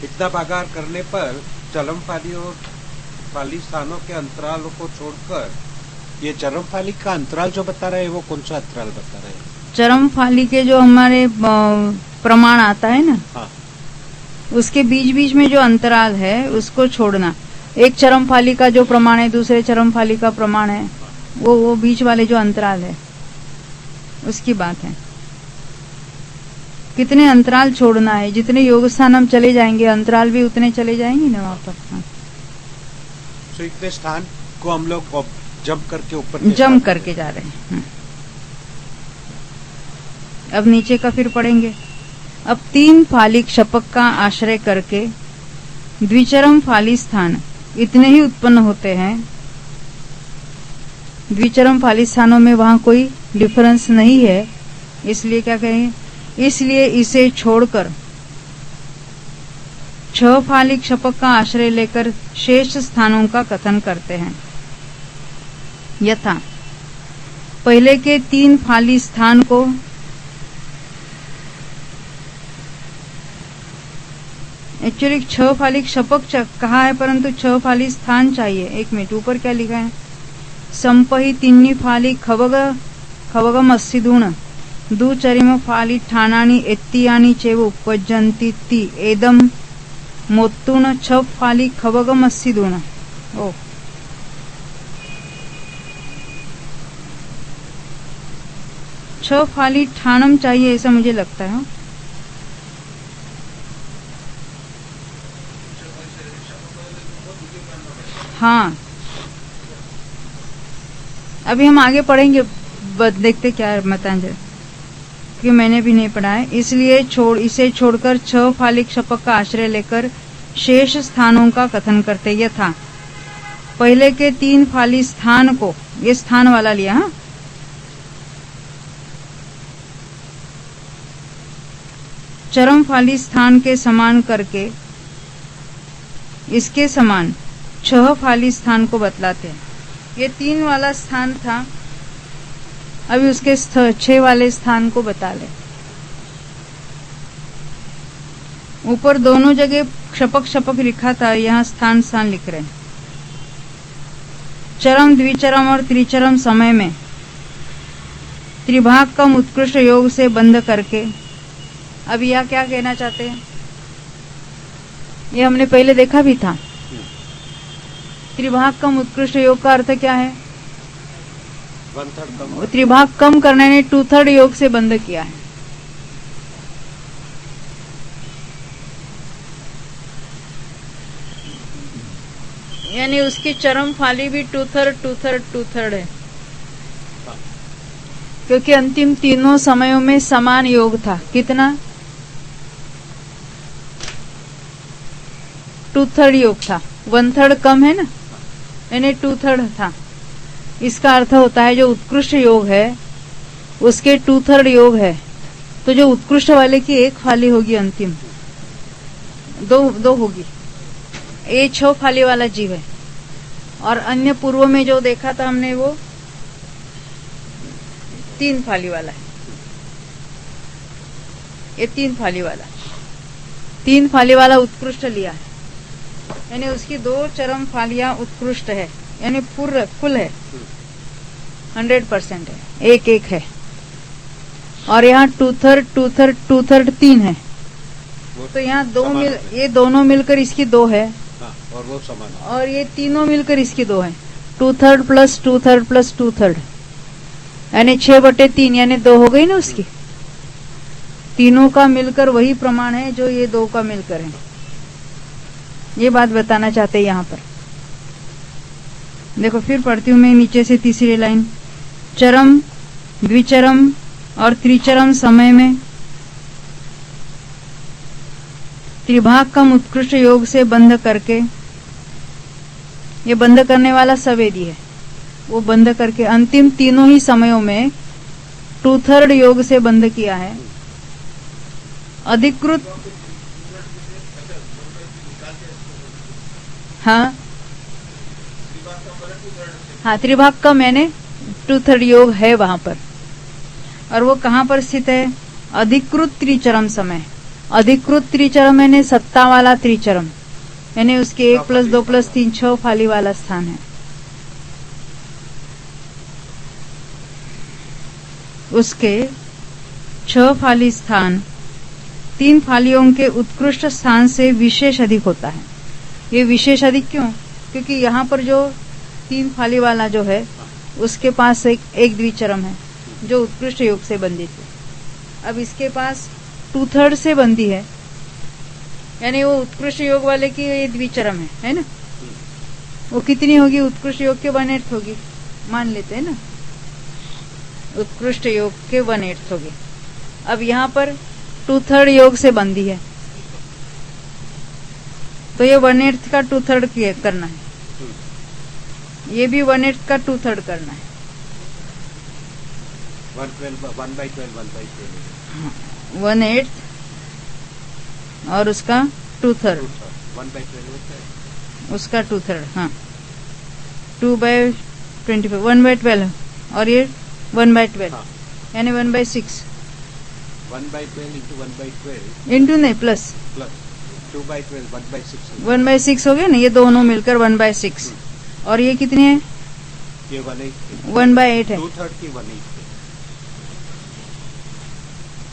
इतना भागाकार करने पर चरम फाली और फाली स्थानों के अंतरालों को छोड़कर ये चरम फाली का अंतराल जो बता रहे हैं वो कौन सा अंतराल बता रहे हैं? चरम फाली के जो हमारे प्रमाण आता है ना, हाँ। उसके बीच बीच में जो अंतराल है उसको छोड़ना। एक चरम फाली का जो प्रमाण है दूसरे चरम फाली का प्रमाण है, वो बीच वाले जो अंतराल है उसकी बात है। कितने अंतराल छोड़ना है, जितने योग स्थान हम चले जाएंगे अंतराल भी उतने चले जाएंगे ना वहाँ पर। हाँ। तो इतने स्थान को हम लोग जंप करके ऊपर जंप करके जा रहे हैं। अब नीचे का फिर पढ़ेंगे। अब 3 फालिक शपक का आश्रय करके द्विचरम फाली स्थान इतने ही उत्पन्न होते हैं। द्विचरम फाली स्थानों में वहां कोई डिफरेंस नहीं है, इसलिए क्या कहें, इसलिए इसे छोड़कर 6 फालिक शपक का आश्रय लेकर शेष स्थानों का कथन करते हैं। यथा पहले के 3 फाली स्थान को एक्चुअली 6 फालिक शपक कहा है परंतु 6 फाली स्थान चाहिए। 1 मिनट, ऊपर क्या लिखा है, संपहि 3 फाली खवगम अस्सिदूण दुचरिम फाली ठाणानि एत्तियानि चेव उपज्जन्ति ति एदम मोत्तूण 6 फाली खवगम अस्सिदूण। ओ 6 फाली ठाणम चाहिए ऐसा मुझे लगता है। हाँ, अभी हम आगे पढ़ेंगे, देखते क्या है मतांजलि, कि मैंने भी नहीं पढ़ा है। इसलिए इसे छोड़कर 6 फालिक शपक का आश्रय लेकर शेष स्थानों का कथन करते। यथा पहले के 3 फाली स्थान को, ये स्थान वाला लिया, हाँ, चरम फाली स्थान के समान करके इसके समान 6 फाली स्थान को बतलाते हैं। ये 3 वाला स्थान था, अभी उसके 6 वाले स्थान को बता ले। ऊपर दोनों जगह शपक शपक लिखा था, यहाँ स्थान स्थान लिख रहे हैं। चरम द्विचरम और त्रिचरम समय में त्रिभाग कम उत्कृष्ट योग से बंध करके, अब यह क्या कहना चाहते हैं, ये हमने पहले देखा भी था। त्रिभाग कम उत्कृष्ट योग का अर्थ क्या है, 1/3 कम। त्रिभाग कम करने ने 2/3 योग से बंध किया है। यानी उसकी चरम फाली भी 2/3 है, क्योंकि अंतिम तीनों समयों में समान योग था। कितना, 2/3 योग था, 1/3 कम है ना, यानी 2/3 था। इसका अर्थ होता है जो उत्कृष्ट योग है उसके 2/3 योग है, तो जो उत्कृष्ट वाले की 1 फाली होगी, अंतिम दो होगी। ये 6 फाली वाला जीव है, और अन्य पूर्व में जो देखा था हमने वो 3 फाली वाला है। ये 3 फाली वाला उत्कृष्ट लिया है, यानी उसकी 2 चरम फालियां उत्कृष्ट है, यानी फुल है, 100% है, 1 है। और यहाँ 2/3 3 है, तो यहाँ ये दोनों मिलकर इसकी 2 है, और वो समान है। और ये तीनों मिलकर इसकी 2 है। 2/3 प्लस 2/3 प्लस 2/3 यानी 6/3, यानी 2 हो गई ना उसकी। तीनों का मिलकर वही प्रमाण है जो ये 2 का मिलकर है। ये बात बताना चाहते हैं यहाँ पर। देखो फिर पढ़ती हूँ मैं नीचे से तीसरी लाइन। चरम द्विचरम और त्रिचरम समय में त्रिभाग कम उत्कृष्ट योग से बंध करके, ये बंध करने वाला सवेदी है, वो बंध करके अंतिम तीनों ही समयों में 2/3 योग से बंद किया है। अधिकृत हाँ त्रिभाग का मैंने 2/3 योग है वहां पर। और वो कहाँ पर स्थित है? अधिकृत त्रिचरम समय। अधिकृत त्रिचरम यानी सत्ता वाला त्रिचरम, यानी उसके 1 + 2 + 3 6 फाली वाला स्थान है। उसके 6 फाली स्थान 3 फालियों के उत्कृष्ट स्थान से विशेष अधिक होता है। ये विशेष अधिक क्यों? क्योंकि यहाँ पर जो 3 फाली वाला जो है उसके पास एक द्विचरम है जो उत्कृष्ट योग से बंधित है। अब इसके पास 2/3 से बंधी है, यानी वो उत्कृष्ट योग वाले की ये द्विचरम है ना। वो कितनी होगी? उत्कृष्ट योग के 1/8 होगी, मान लेते हैं ना। उत्कृष्ट योग के 1/8 होगी। अब यहाँ पर 2/3 योग से बंधी है, तो ये 1/8 का 2/3 करना है। ये भी 1/8 का 2/3 करना है। 1/8 और उसका 2/3 उसका 2/3 हाँ 2/25 1/12 और ये 1/12 यानी 1/6 इंटू नहीं प्लस 1/6 हो गया ना। ये दोनों मिलकर 1/6 और ये कितनी है? ये 1/8 है। 2/3 की 1/8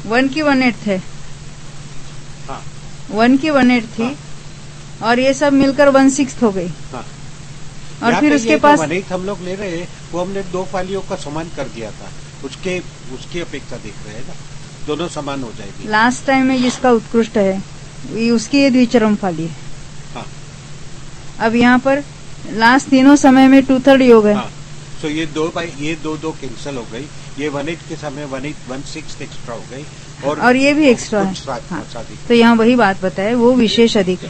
1 की 1/8 है। हाँ 1 की 1/8 थी। हाँ। और ये सब मिलकर 1/6 हो गई। हाँ। और फिर उसके पास 1/8 हम लोग ले रहे हैं, वो हमने 2 फालियों का समान कर दिया था। उसकी अपेक्षा देख रहे हैं ना, दोनों समान हो जाएगी। लास्ट टाइम में जिसका उत्कृष्ट है उसकी ये द्विचरम फाली है। हाँ। अब यहाँ पर लास्ट तीनों समय में 2/3 योग है। हाँ। तो ये 2 कैंसिल हो गई। ये 1/8 के समय 1/6 एक्स्ट्रा हो गई और ये भी एक्स्ट्रा है। हाँ। तो यहाँ वही बात बताए, वो विशेष अधिक है।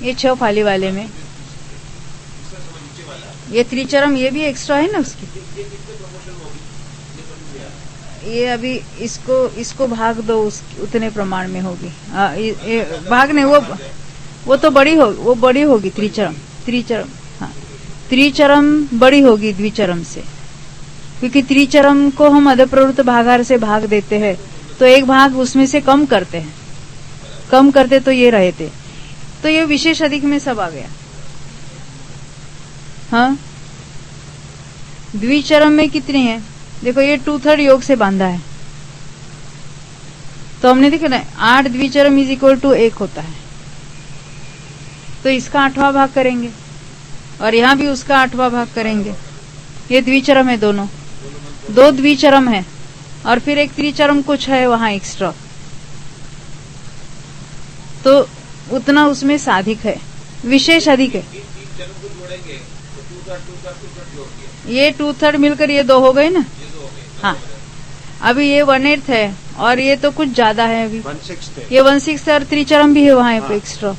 ये 6 फाली वाले में ये त्रिचरम ये भी एक्स्ट्रा है ना उसकी। ये अभी इसको भाग दो, उतने प्रमाण में होगी। भाग नहीं, वो तो बड़ी होगी त्रिचरम हाँ त्रिचरम बड़ी होगी द्विचरम से, क्योंकि त्रिचरम को हम अधप्रवृत्त भागार से भाग देते हैं तो एक भाग उसमें से कम करते तो ये रहे थे। तो ये विशेष अधिक में सब आ गया। हाँ द्विचरम में कितनी है? देखो ये 2/3 योग से बांधा है, तो हमने देखा ना 8 द्विचरम = 1 होता है। तो इसका 8वां भाग करेंगे और यहाँ भी उसका 8वां भाग करेंगे। ये द्विचरम है, दोनों 2 द्विचरम है और फिर एक त्रिचरम कुछ है वहां एक्स्ट्रा, तो उतना उसमें साधिक है, विशेष अधिक है। ये 2/3 मिलकर ये 2 हो गए ना। हाँ अभी ये 1/8 है और ये तो कुछ ज्यादा है। अभी 1/6 ये 1/6 और त्रिचरम भी है वहां पे एक्स्ट्रा।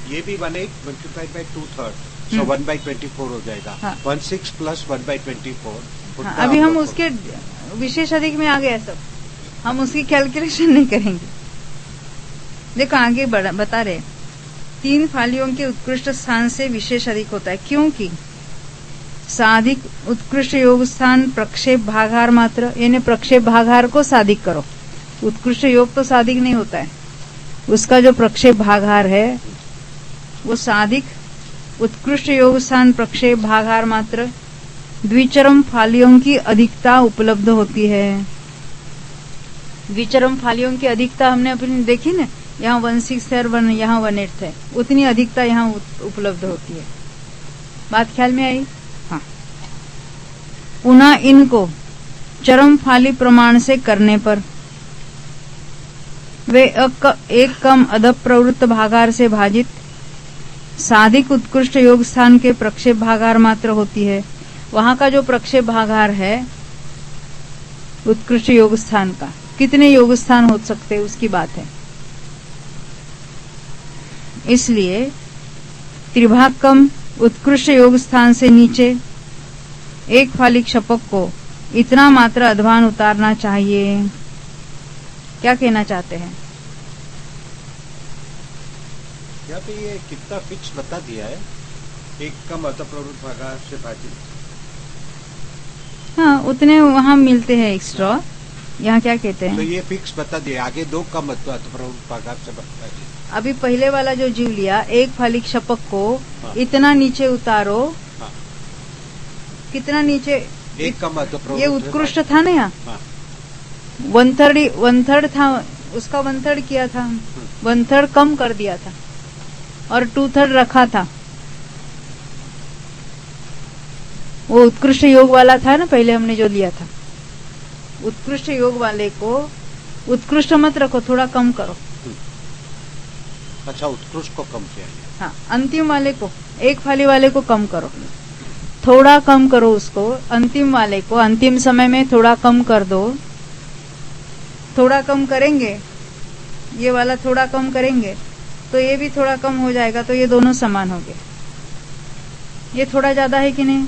ये भी 1/8 मल्टीप्लाइड बाय 2/3 सो 1/24 हो जाएगा। हाँ। 1/6 + 1/24। हाँ, अभी हम उसके विशेष अधिक में आ गए सब, हम उसकी कैलकुलेशन नहीं करेंगे। देखो आगे बता रहे 3 फालियों के उत्कृष्ट स्थान से विशेष अधिक होता है, क्योंकि साधिक उत्कृष्ट योग स्थान प्रक्षेप भागार मात्र, यानी प्रक्षेप भागार को साधिक करो। उत्कृष्ट योग तो साधिक नहीं होता है, उसका जो प्रक्षेप भागार है वो साधिक उत्कृष्ट योग स्थान प्रक्षेप भागार मात्र द्विचरम फालियों की अधिकता उपलब्ध होती है। द्विचरम फालियों की अधिकता हमने अपनी देखी ना, यहाँ 1/6 है और यहाँ 1/8 है, उतनी अधिकता यहाँ उपलब्ध होती है। बात ख्याल में आई? हाँ। पुनः इनको चरम फाली प्रमाण से करने पर वे एक कम अधप प्रवृत्त भागार से भाजित साधिक उत्कृष्ट योग स्थान के प्रक्षेप भागार मात्र होती है। वहां का जो प्रक्षेप भागार है उत्कृष्ट योग स्थान का, कितने योग स्थान हो सकते हैं उसकी बात है। इसलिए त्रिभाग कम उत्कृष्ट योग स्थान से नीचे एक फाली क्षपक को इतना मात्र अध्वान उतारना चाहिए। क्या कहना चाहते हैं? यहाँ पे ये कितना फिक्स बता दिया है, एक कम अतप्रवृत्त भागा से भाजित। हाँ, उतने वहाँ मिलते हैं एक्स्ट्रा। यहाँ क्या कहते हैं? तो ये फिक्स बता दिया, आगे 2 कम अतप्रवृत्त भागा से भाजित। अभी पहले वाला जो जीव लिया, एक फालिक शपक को हाँ। इतना नीचे उतारो। हाँ। कितना नीचे? एक कम अतप्रवृत्त। ये उत्कृष्ट था ना यहाँ। हाँ। 1/3 था, उसका 1/3 किया था, 1/3 कम कर दिया था और 2/3 रखा था। वो उत्कृष्ट योग वाला था ना, पहले हमने जो लिया था। उत्कृष्ट योग वाले को उत्कृष्ट मत रखो, थोड़ा कम करो। अच्छा, उत्कृष्ट को कम किया है। हाँ, अंतिम वाले को, एक फाली वाले को कम करो, थोड़ा कम करो उसको। अंतिम वाले को अंतिम समय में थोड़ा कम कर दो। थोड़ा कम करेंगे, ये वाला थोड़ा कम करेंगे तो ये भी थोड़ा कम हो जाएगा, तो ये दोनों समान हो गए। ये थोड़ा ज्यादा है कि नहीं?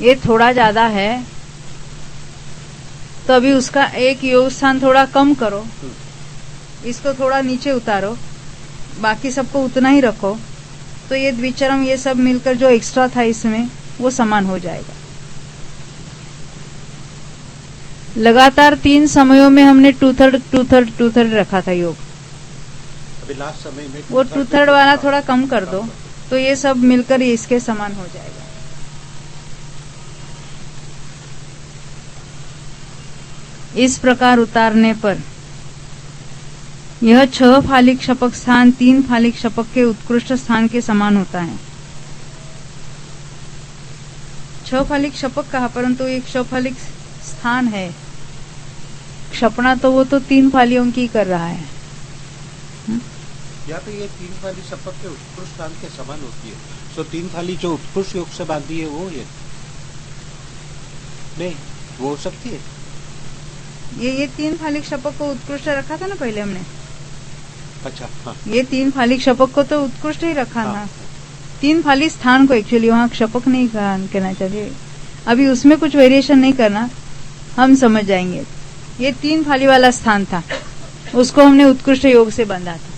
ये थोड़ा ज्यादा है, तो अभी उसका एक योग स्थान थोड़ा कम करो, इसको थोड़ा नीचे उतारो, बाकी सबको उतना ही रखो, तो ये द्विचरम ये सब मिलकर जो एक्स्ट्रा था इसमें वो समान हो जाएगा। लगातार 3 समयों में हमने 2/3 रखा था योग। अभी लास्ट समय में वो 2/3 वाला थोड़ा कम कर दो, तो ये सब मिलकर इसके समान हो जाएगा। इस प्रकार उतारने पर यह 6 फालिक शपक स्थान 3 फालिक शपक के उत्कृष्ट स्थान के समान होता है। 6 फालिक शपक कहा, परंतु एक क्षफलिक स्थान है। क्षपणा तो वो तो 3 फालियों की कर रहा है। यहाँ पे ये 3 फाली शपक के उत्कृष्ट स्थान के समान होती है। तो 3 फाली जो उत्कृष्ट योग से बांधी है वो ये नहीं, वो हो सकती है। ये 3 फालिक शपक को उत्कृष्ट रखा था ना पहले हमने। अच्छा, हाँ। ये 3 फालिक शपक को तो उत्कृष्ट ही रखा हाँ। था। 3 फाली स्थान को एक्चुअली वहाँ शपक नहीं कहना चाहिए। अभी उसमें कुछ वेरिएशन नहीं करना, हम समझ जाएंगे। ये 3 फाली वाला स्थान था, उसको हमने उत्कृष्ट योग से बांधा था।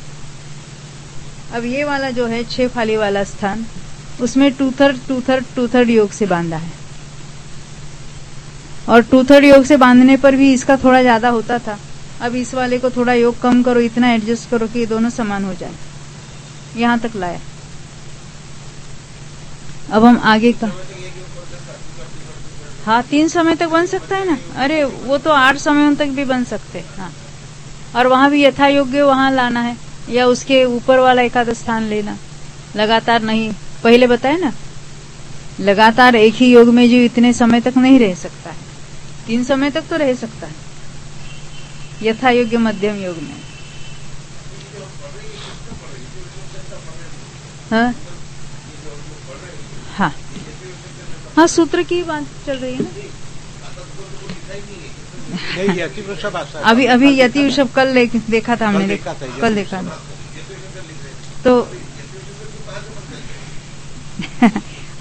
अब ये वाला जो है 6 फाली वाला स्थान, उसमें 2/3 योग से बांधा है। और 2/3 योग से बांधने पर भी इसका थोड़ा ज्यादा होता था। अब इस वाले को थोड़ा योग कम करो, इतना एडजस्ट करो कि ये दोनों समान हो जाए। यहां तक लाया। अब हम आगे का, हाँ 3 समय तक बन सकता है ना। अरे वो तो 8 समयों तक भी बन सकते हैं। हाँ, और वहां भी यथा योग्य वहां लाना है, या उसके ऊपर वाला एकादश स्थान लेना। लगातार नहीं, पहले बताया ना, लगातार एक ही योग में जो इतने समय तक नहीं रह सकता है। 3 समय तक तो रह सकता है यथा योग्य मध्यम योग में। हाँ हाँ हाँ, सूत्र की बात चल रही है ना। अभी यति वृषभ कल देखा था हमने, कल देखा था। तो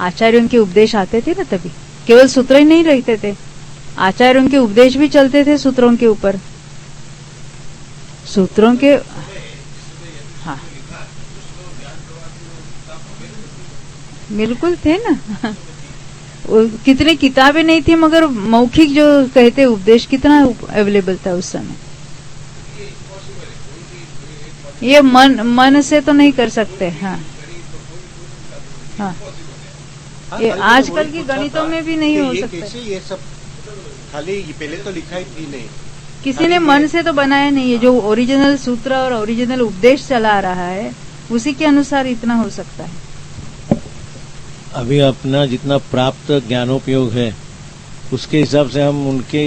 आचार्यों के उपदेश आते थे ना, तभी केवल सूत्र ही नहीं रहते थे, आचार्यों के उपदेश भी चलते थे सूत्रों के ऊपर। सूत्रों के, हाँ बिल्कुल थे ना। कितने किताबें नहीं थी, मगर मौखिक जो कहते उपदेश कितना अवेलेबल था उस समय। ये मन से तो नहीं कर सकते। हाँ हाँ, ये आजकल की गणितों में भी नहीं हो सकता। ये सब खाली पहले तो लिखा ही थी नहीं, किसी ने मन से तो बनाया नहीं है। जो ओरिजिनल सूत्र और ओरिजिनल उपदेश चला रहा है उसी के अनुसार इतना हो सकता है। अभी अपना जितना प्राप्त ज्ञानोपयोग है उसके हिसाब से हम उनके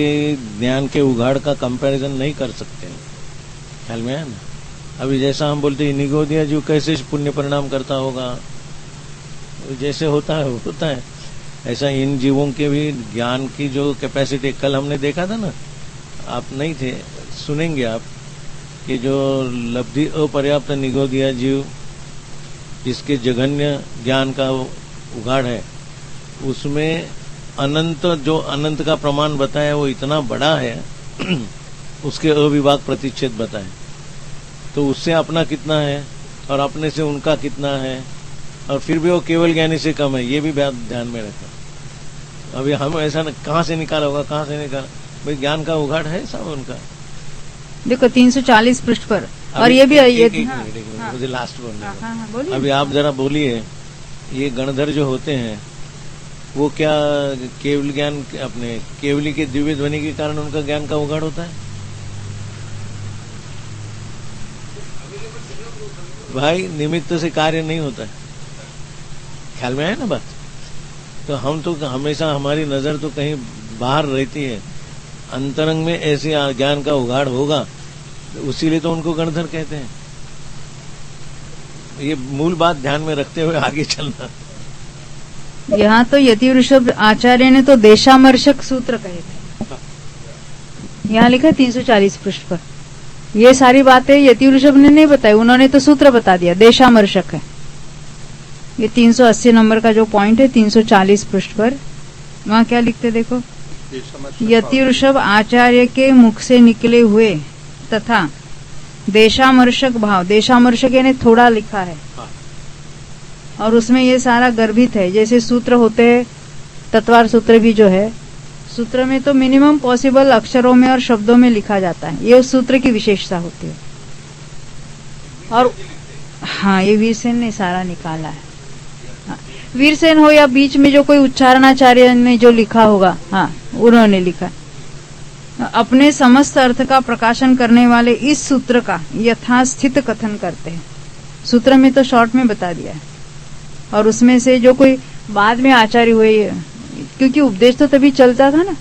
ज्ञान के उघाड़ का कंपैरिजन नहीं कर सकते। ख्याल में है ना। अभी जैसा हम बोलते हैं निगोदिया जीव कैसे पुण्य परिणाम करता होगा, जैसे होता है होता है, ऐसा इन जीवों के भी ज्ञान की जो कैपेसिटी, कल हमने देखा था ना, आप नहीं थे, सुनेंगे आप, कि जो लब्धि अपर्याप्त निगोदिया जीव जिसके जघन्य ज्ञान का उगाड़ है, उसमें अनंत, जो अनंत का प्रमाण बताया वो इतना बड़ा है, उसके अविभाग प्रतिच्छेद बताए, तो उससे अपना कितना है और अपने से उनका कितना है, और फिर भी वो केवल ज्ञानी से कम है, ये भी बात ध्यान में रखना। अभी हम ऐसा कहाँ से निकाला होगा, कहाँ से निकाला, भाई ज्ञान का उघाड़ है सब उनका। देखो 340 पृष्ठ पर, और ये भी एक मिनट मुझे लास्ट बोलने दो। अभी आप जरा बोलिए, ये गणधर जो होते हैं वो क्या केवल ज्ञान, अपने केवली के दिव्य ध्वनि के कारण उनका ज्ञान का उघाड़ होता है? भाई निमित्त से कार्य नहीं होता है, ख्याल में है ना बात। तो हम तो हमेशा, हमारी नजर तो कहीं बाहर रहती है, अंतरंग में ऐसे ज्ञान का उघाड़ होगा, उसीलिए तो उनको गणधर कहते हैं। ये मूल बात ध्यान में रखते हुए आगे चलना। यहाँ तो यति ऋषभ आचार्य ने तो देशामर्शक सूत्र कहे थे, यहाँ लिखा 340 पृष्ठ पर। ये सारी बातें यति ऋषभ ने नहीं बताई, उन्होंने तो सूत्र बता दिया, देशामर्शक है। ये 380 नंबर का जो पॉइंट है 340 पृष्ठ पर, वहाँ क्या लिखते देखो, यति ऋषभ आचार्य के मुख से निकले हुए तथा देशामर्शक भाव, देशामर्शक यानी थोड़ा लिखा है, और उसमें ये सारा गर्भित है। जैसे सूत्र होते हैं, तत्वार सूत्र भी जो है, सूत्र में तो मिनिमम पॉसिबल अक्षरों में और शब्दों में लिखा जाता है, ये उस सूत्र की विशेषता होती है। और हाँ, ये वीरसेन ने सारा निकाला है। हाँ, वीरसेन हो या बीच में जो कोई उच्चारणाचार्य ने जो लिखा होगा, हाँ उन्होंने लिखा। अपने समस्त अर्थ का प्रकाशन करने वाले इस सूत्र का यथास्थित कथन करते हैं। सूत्र में तो शॉर्ट में बता दिया है, और उसमें से जो कोई बाद में आचार्य हुए, क्योंकि उपदेश तो तभी चलता था ना,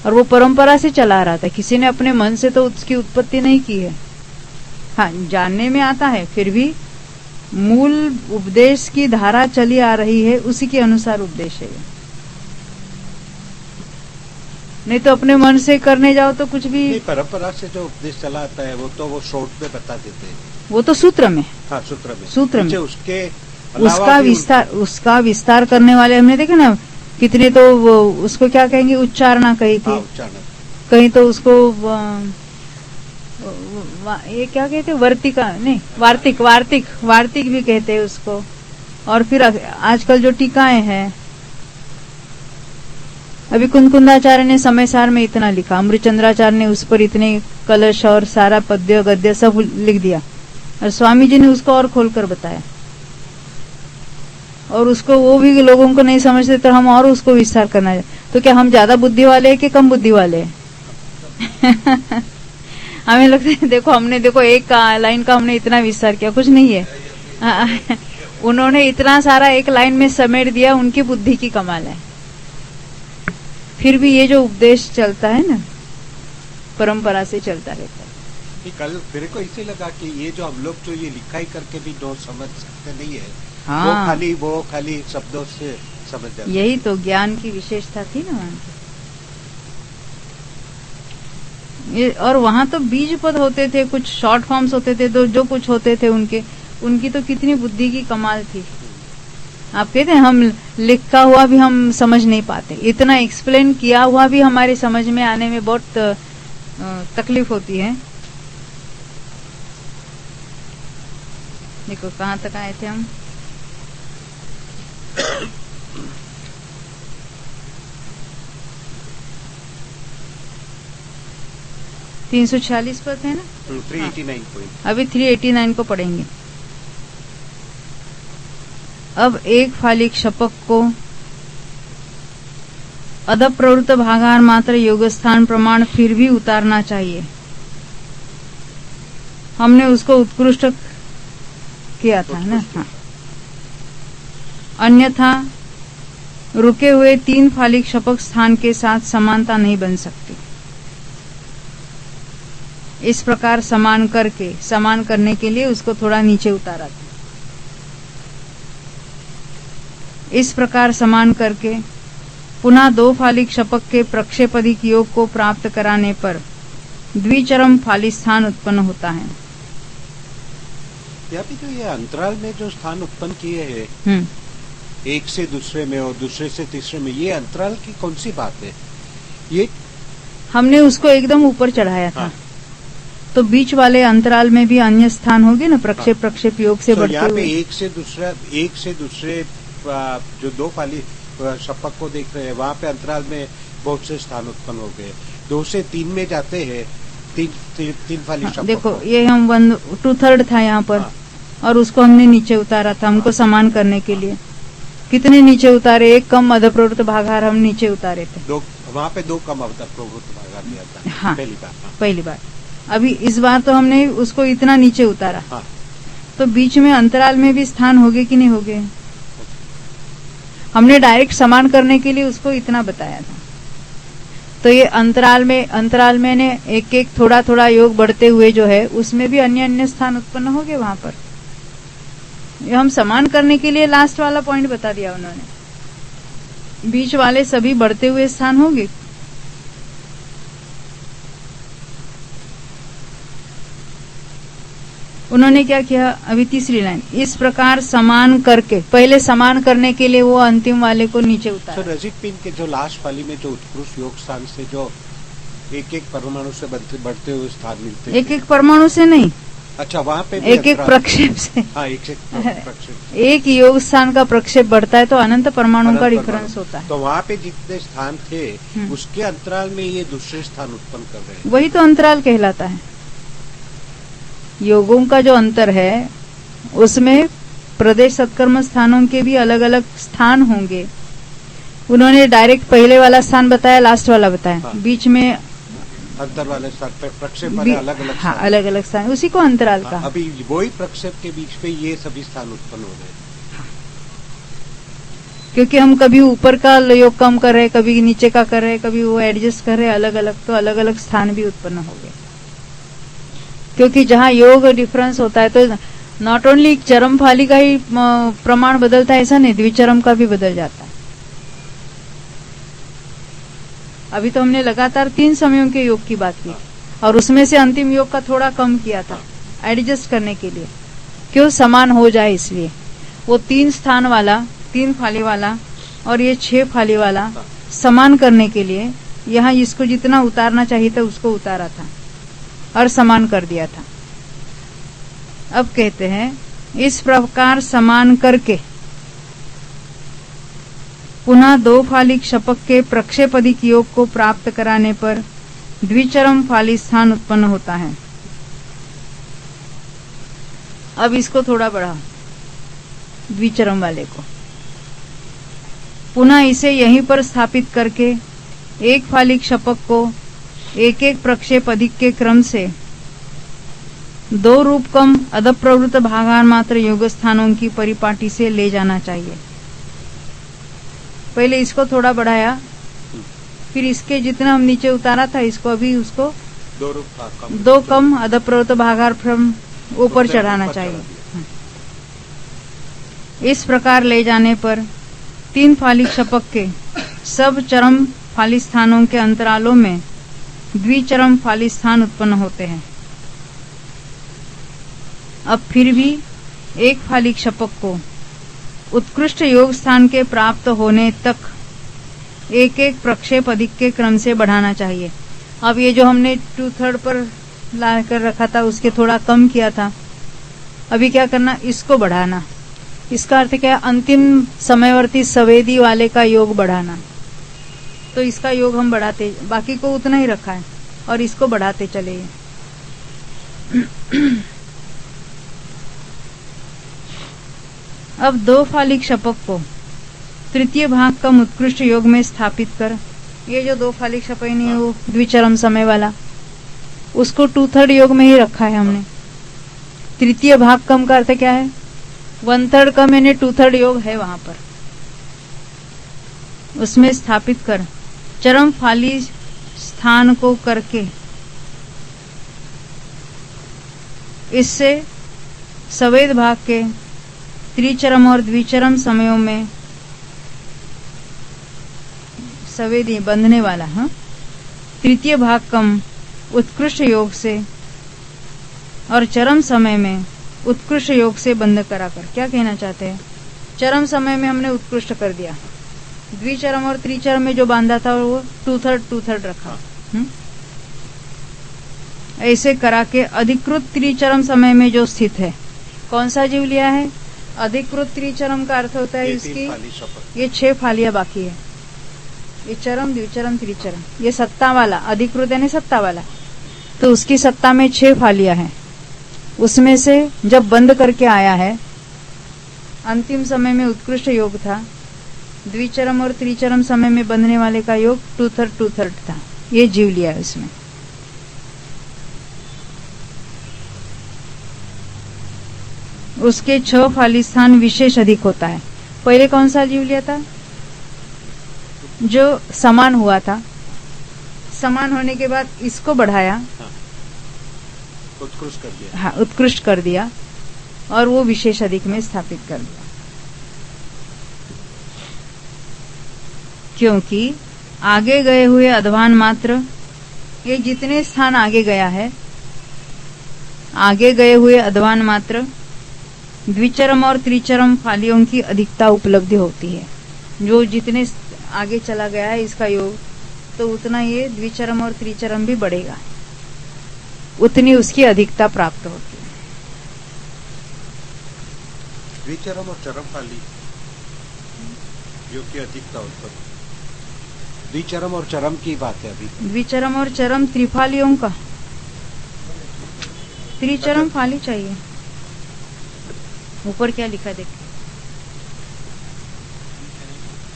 और वो परंपरा से चला रहा था, किसी ने अपने मन से तो उसकी उत्पत्ति नहीं की है। हाँ, जानने में आता है, फिर भी मूल उपदेश की धारा चली आ रही है, उसी के अनुसार उपदेश है। नहीं तो अपने मन से करने जाओ तो कुछ भी। परंपरा से जो उपदेश चला आता है वो तो वो शॉर्ट में बता देते हैं, वो तो सूत्र में। हाँ, सूत्र में उसके उसका विस्तार करने वाले हमने देखे ना कितने, तो वो उसको क्या कहेंगे, उच्चारणा कही थी, कहीं तो उसको ये क्या कहते, वर्तिका नहीं, वार्तिक भी कहते हैं उसको। और फिर आजकल जो टीकाएं हैं, अभी कुंदकुंदाचार्य ने समय सार में इतना लिखा, अमृतचंद्राचार्य ने उस पर इतने कलश और सारा पद्य गद्य सब लिख दिया, और स्वामी जी ने उसको और खोलकर बताया, और उसको वो भी लोगों को नहीं समझते, तो हम और उसको विस्तार करना है। तो क्या हम ज्यादा बुद्धि वाले हैं कि कम बुद्धि वाले हैं? हमें लगता है, देखो हमने एक लाइन का हमने इतना विस्तार किया, कुछ नहीं है। उन्होंने इतना सारा एक लाइन में समेट दिया, उनकी बुद्धि की कमाल है। फिर भी ये जो उपदेश चलता है ना, परंपरा से चलता रहता है। कल मेरे को इसे लगा कि ये जो हम लोग जो ये लिखाई करके भी दो समझ सकते नहीं है, हाँ, वो खाली शब्दों से समझ जाते। यही तो ज्ञान की विशेषता थी ना वहाँ की। और वहाँ तो बीज पद होते थे, कुछ शॉर्ट फॉर्म्स होते थे, तो जो कुछ होते थे उनकी तो कितनी बुद्धि की कमाल थी। आप कहते हैं हम लिखा हुआ भी हम समझ नहीं पाते, इतना एक्सप्लेन किया हुआ भी हमारे समझ में आने में बहुत तकलीफ होती है। देखो कहाँ तक आए थे हम, $346 पर थे ना, 389 पॉइंट। अभी 389 को पढ़ेंगे। अब एक फालिक शपक को अदब प्रवृत्त भागार मात्र योगस्थान प्रमाण फिर भी उतारना चाहिए। हमने उसको उत्कृष्ट किया था ना। हाँ। अन्यथा रुके हुए 3 फालिक शपक स्थान के साथ समानता नहीं बन सकती। इस प्रकार समान करने के लिए उसको थोड़ा नीचे उतारा था। इस प्रकार समान करके पुनः 2 फालिक शपक के प्रक्षेपदिक योग को प्राप्त कराने पर द्विचरम फाली स्थान उत्पन्न होता है। या भी जो ये अंतराल में जो स्थान उत्पन्न किए हैं, एक से दूसरे में और दूसरे से तीसरे में, ये अंतराल की कौन सी बात है? ये हमने उसको एकदम ऊपर चढ़ाया था। हाँ। तो बीच वाले अंतराल में भी अन्य स्थान होंगे ना, प्रक्षेप प्रक्षेप योग से तो बढ़ते यहाँ पे हुए। एक से दूसरे जो दो फाली शपक को देख रहे हैं, वहाँ पे अंतराल में बहुत से स्थान उत्पन्न हो गए। 2 से 3 में जाते हैं, तीन फाली शपक। देखो ये हम 1/2 था यहाँ पर। हाँ। और उसको हमने नीचे उतारा था, हमको समान करने के लिए। कितने नीचे उतारे? एक कम अधप्रवृत्त भागार हम नीचे उतारे थे। वहाँ पे 2 कम अधप्रवृत्त भागार लिया था। हाँ, पहली बार। हाँ। पहली बार। अभी इस बार तो हमने उसको इतना नीचे उतारा। हाँ। तो बीच में अंतराल में भी स्थान होंगे कि नहीं होंगे? हमने डायरेक्ट समान करने के लिए उसको इतना बताया था। तो ये अंतराल में ने एक एक थोड़ा थोड़ा योग बढ़ते हुए जो है, उसमें भी अन्य अन्य स्थान उत्पन्न हो गए वहां पर। ये हम समान करने के लिए लास्ट वाला पॉइंट बता दिया उन्होंने। बीच वाले सभी बढ़ते हुए स्थान होंगे। उन्होंने क्या किया? अभी तीसरी लाइन, इस प्रकार समान करके, पहले समान करने के लिए वो अंतिम वाले को नीचे उतारा। तो रजिक पिन के जो लास्ट वाली में जो उत्कृष्ट योग स्थान से जो एक एक परमाणु से बढ़ते हुए स्थान मिलते हैं। एक एक परमाणु से नहीं, अच्छा, वहाँ पे एक एक प्रक्षेप से। हाँ, एक प्रक्षेप। एक योग स्थान का प्रक्षेप बढ़ता है तो अनंत परमाणु का डिफरेंस होता है। तो वहाँ पे जितने स्थान थे उसके अंतराल में ये दूसरे स्थान उत्पन्न कर रहे हैं। वही तो अंतराल कहलाता है। योगों का जो अंतर है उसमें प्रदेश सत्कर्म स्थानों के भी अलग अलग स्थान होंगे। उन्होंने डायरेक्ट पहले वाला स्थान बताया, लास्ट वाला बताया। हाँ। बीच में अंतर वाले स्थान पे प्रक्षेप वाले अलग अलग। हाँ, अलग अलग स्थान, उसी को अंतराल का। अभी वही प्रक्षेप के बीच पे ये सभी स्थान उत्पन्न हो गए। क्योंकि हम कभी ऊपर का योग कम कर रहे, कभी नीचे का कर रहे, कभी वो एडजस्ट कर रहे, अलग अलग, तो अलग अलग स्थान भी उत्पन्न हो गए। क्योंकि जहाँ योग डिफरेंस होता है तो नॉट ओनली चरम फाली का ही प्रमाण बदलता है, ऐसा नहीं, द्विचरम का भी बदल जाता है। अभी तो हमने लगातार 3 समयों के योग की बात की और उसमें से अंतिम योग का थोड़ा कम किया था एडजस्ट करने के लिए, क्यों? समान हो जाए इसलिए। वो 3 स्थान वाला, 3 फाली वाला और ये 6 फाली वाला समान करने के लिए यहाँ इसको जितना उतारना चाहिए था उसको उतारा था और समान कर दिया था। अब कहते हैं, इस प्रकार समान करके पुनः 2 फालिक शपक के प्रक्षेपदिक योग को प्राप्त कराने पर द्विचरम फाली स्थान उत्पन्न होता है। अब इसको थोड़ा बढ़ा, द्विचरम वाले को पुनः इसे यहीं पर स्थापित करके एक फालिक शपक को एक एक प्रक्षेप अधिक के क्रम से 2 रूप कम अधप्रवृत्त भागार मात्र योग स्थानों की परिपाटी से ले जाना चाहिए। पहले इसको थोड़ा बढ़ाया, फिर इसके जितना हम नीचे उतारा था इसको अभी उसको 2 कम अधप्रवृत्त भागार फ्रम ऊपर चढ़ाना चाहिए। इस प्रकार ले जाने पर 3 फालिक शपक के सब चरम फाली स्थानों के अंतरालों में द्विचरम फाली स्थान उत्पन्न होते हैं। अब फिर भी एक फालिक शपक को उत्कृष्ट योग स्थान के प्राप्त होने तक एक एक प्रक्षेप अधिक के क्रम से बढ़ाना चाहिए। अब ये जो हमने 2/3 पर ला कर रखा था उसके थोड़ा कम किया था, अभी क्या करना? इसको बढ़ाना। इसका अर्थ क्या? अंतिम समयवर्ती सवेदी वाले का योग बढ़ाना। तो इसका योग हम बढ़ाते, बाकी को उतना ही रखा है और इसको बढ़ाते चले। अब 2 फालिक शपक को तृतीय भाग कम उत्कृष्ट योग में स्थापित कर, ये जो 2 फालिक शपक नहीं है वो द्विचरम समय वाला, उसको 2/3 योग में ही रखा है हमने। तृतीय भाग कम का अर्थ क्या है? 1/3 कम यानी 2/3 योग है वहां पर, उसमें स्थापित कर चरम फाली स्थान को करके इससे सवेद भाग के त्रिचरम और द्विचरम समयों में सवेदी बंधने वाला, हाँ, तृतीय भाग कम उत्कृष्ट योग से और चरम समय में उत्कृष्ट योग से बंध कराकर। क्या कहना चाहते हैं? चरम समय में हमने उत्कृष्ट कर दिया, द्विचरम और त्रिचरम में जो बांधा था वो 2/3 रखा। ऐसे करा के अधिकृत त्रिचरम समय में जो स्थित है, कौन सा जीव लिया है? अधिकृत त्रिचरम का अर्थ होता है इसकी ये 6 फालियां बाकी है। ये चरम, द्विचरम, त्रिचरम, ये सत्ता वाला, अधिकृत यानी सत्ता वाला, तो उसकी सत्ता में 6 फालियां हैं। उसमें से जब बंद करके आया है, अंतिम समय में उत्कृष्ट योग था, द्विचरम और त्रिचरम समय में बंधने वाले का योग 2/3 था। ये जीव लिया है उसमें। उसके 6 फाली स्थान विशेष अधिक होता है। पहले कौन सा जीव लिया था? जो समान हुआ था, समान होने के बाद इसको बढ़ाया, उत्कृष्ट कर दिया। हाँ, उत्कृष्ट कर दिया और वो विशेष अधिक में स्थापित कर दिया। क्योंकि आगे गए हुए अध्वान मात्र, ये जितने स्थान आगे गया है, आगे गए हुए अध्वान मात्र द्विचरम और त्रिचरम फालियों की अधिकता उपलब्धि होती है। जो जितने आगे चला गया है इसका योग, तो उतना ये द्विचरम और त्रिचरम भी बढ़ेगा, उतनी उसकी अधिकता प्राप्त होती है। द्विचरम और चरम फाली योग की अधिकता उत्पन्न, द्विचरम और चरम की बात है अभी। द्विचरम और चरम त्रिफालियों का, त्रिचरम फाली चाहिए। ऊपर क्या लिखा देख,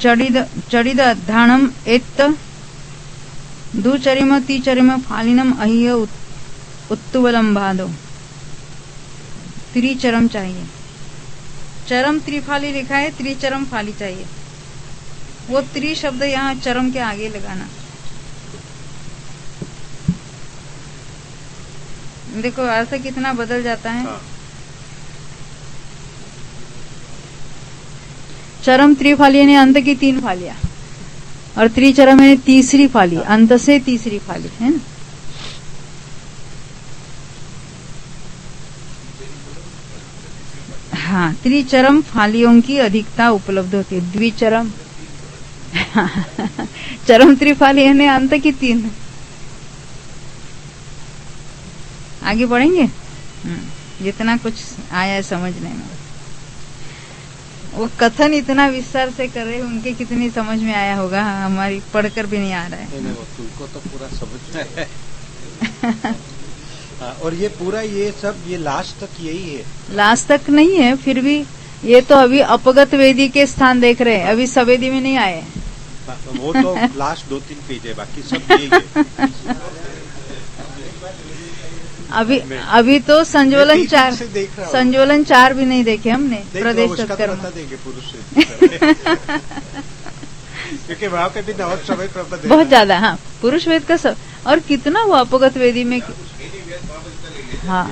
चडिद धानम एत दुचरिम तिचरिम फालिनम अहिय उत्तुवलंबादो। त्रिचरम चाहिए, चरम त्रिफाली लिखा है, त्रिचरम फाली चाहिए। वो त्रि शब्द यहाँ चरम के आगे लगाना। देखो अर्थ कितना बदल जाता है। हाँ। चरम त्रिफाली यानी अंत की 3 फालियां, और त्रिचरम यानी तीसरी फाली, अंत से तीसरी फाली, है ना। हाँ, त्रिचरम फालियों की अधिकता उपलब्ध होती है। द्विचरम चरम त्रिफाली यानी अंत की 3। आगे बढ़ेंगे, जितना कुछ आया है समझने में। वो कथन इतना विस्तार से कर रहे, उनके कितनी समझ में आया होगा, हमारी पढ़कर भी नहीं आ रहा है। नहीं, वो तुमको तो पूरा समझ में है। और ये पूरा ये सब ये लास्ट तक यही है। लास्ट तक नहीं है, फिर भी ये तो अभी अपगत वेदी के स्थान देख रहे हैं, अभी सवेदी में नहीं आए। वो तो लास्ट 2-3 पेज है, बाकी सब यही है। अभी तो संज्वलन 4 भी नहीं देखे हमने। प्रदेश सत्कर्म देंगे पुरुष क्योंकि वहाँ पे भी नवक समय प्रबंध बहुत ज्यादा। हाँ, पुरुष वेद का सब, और कितना वो अपगत वेदी में। हाँ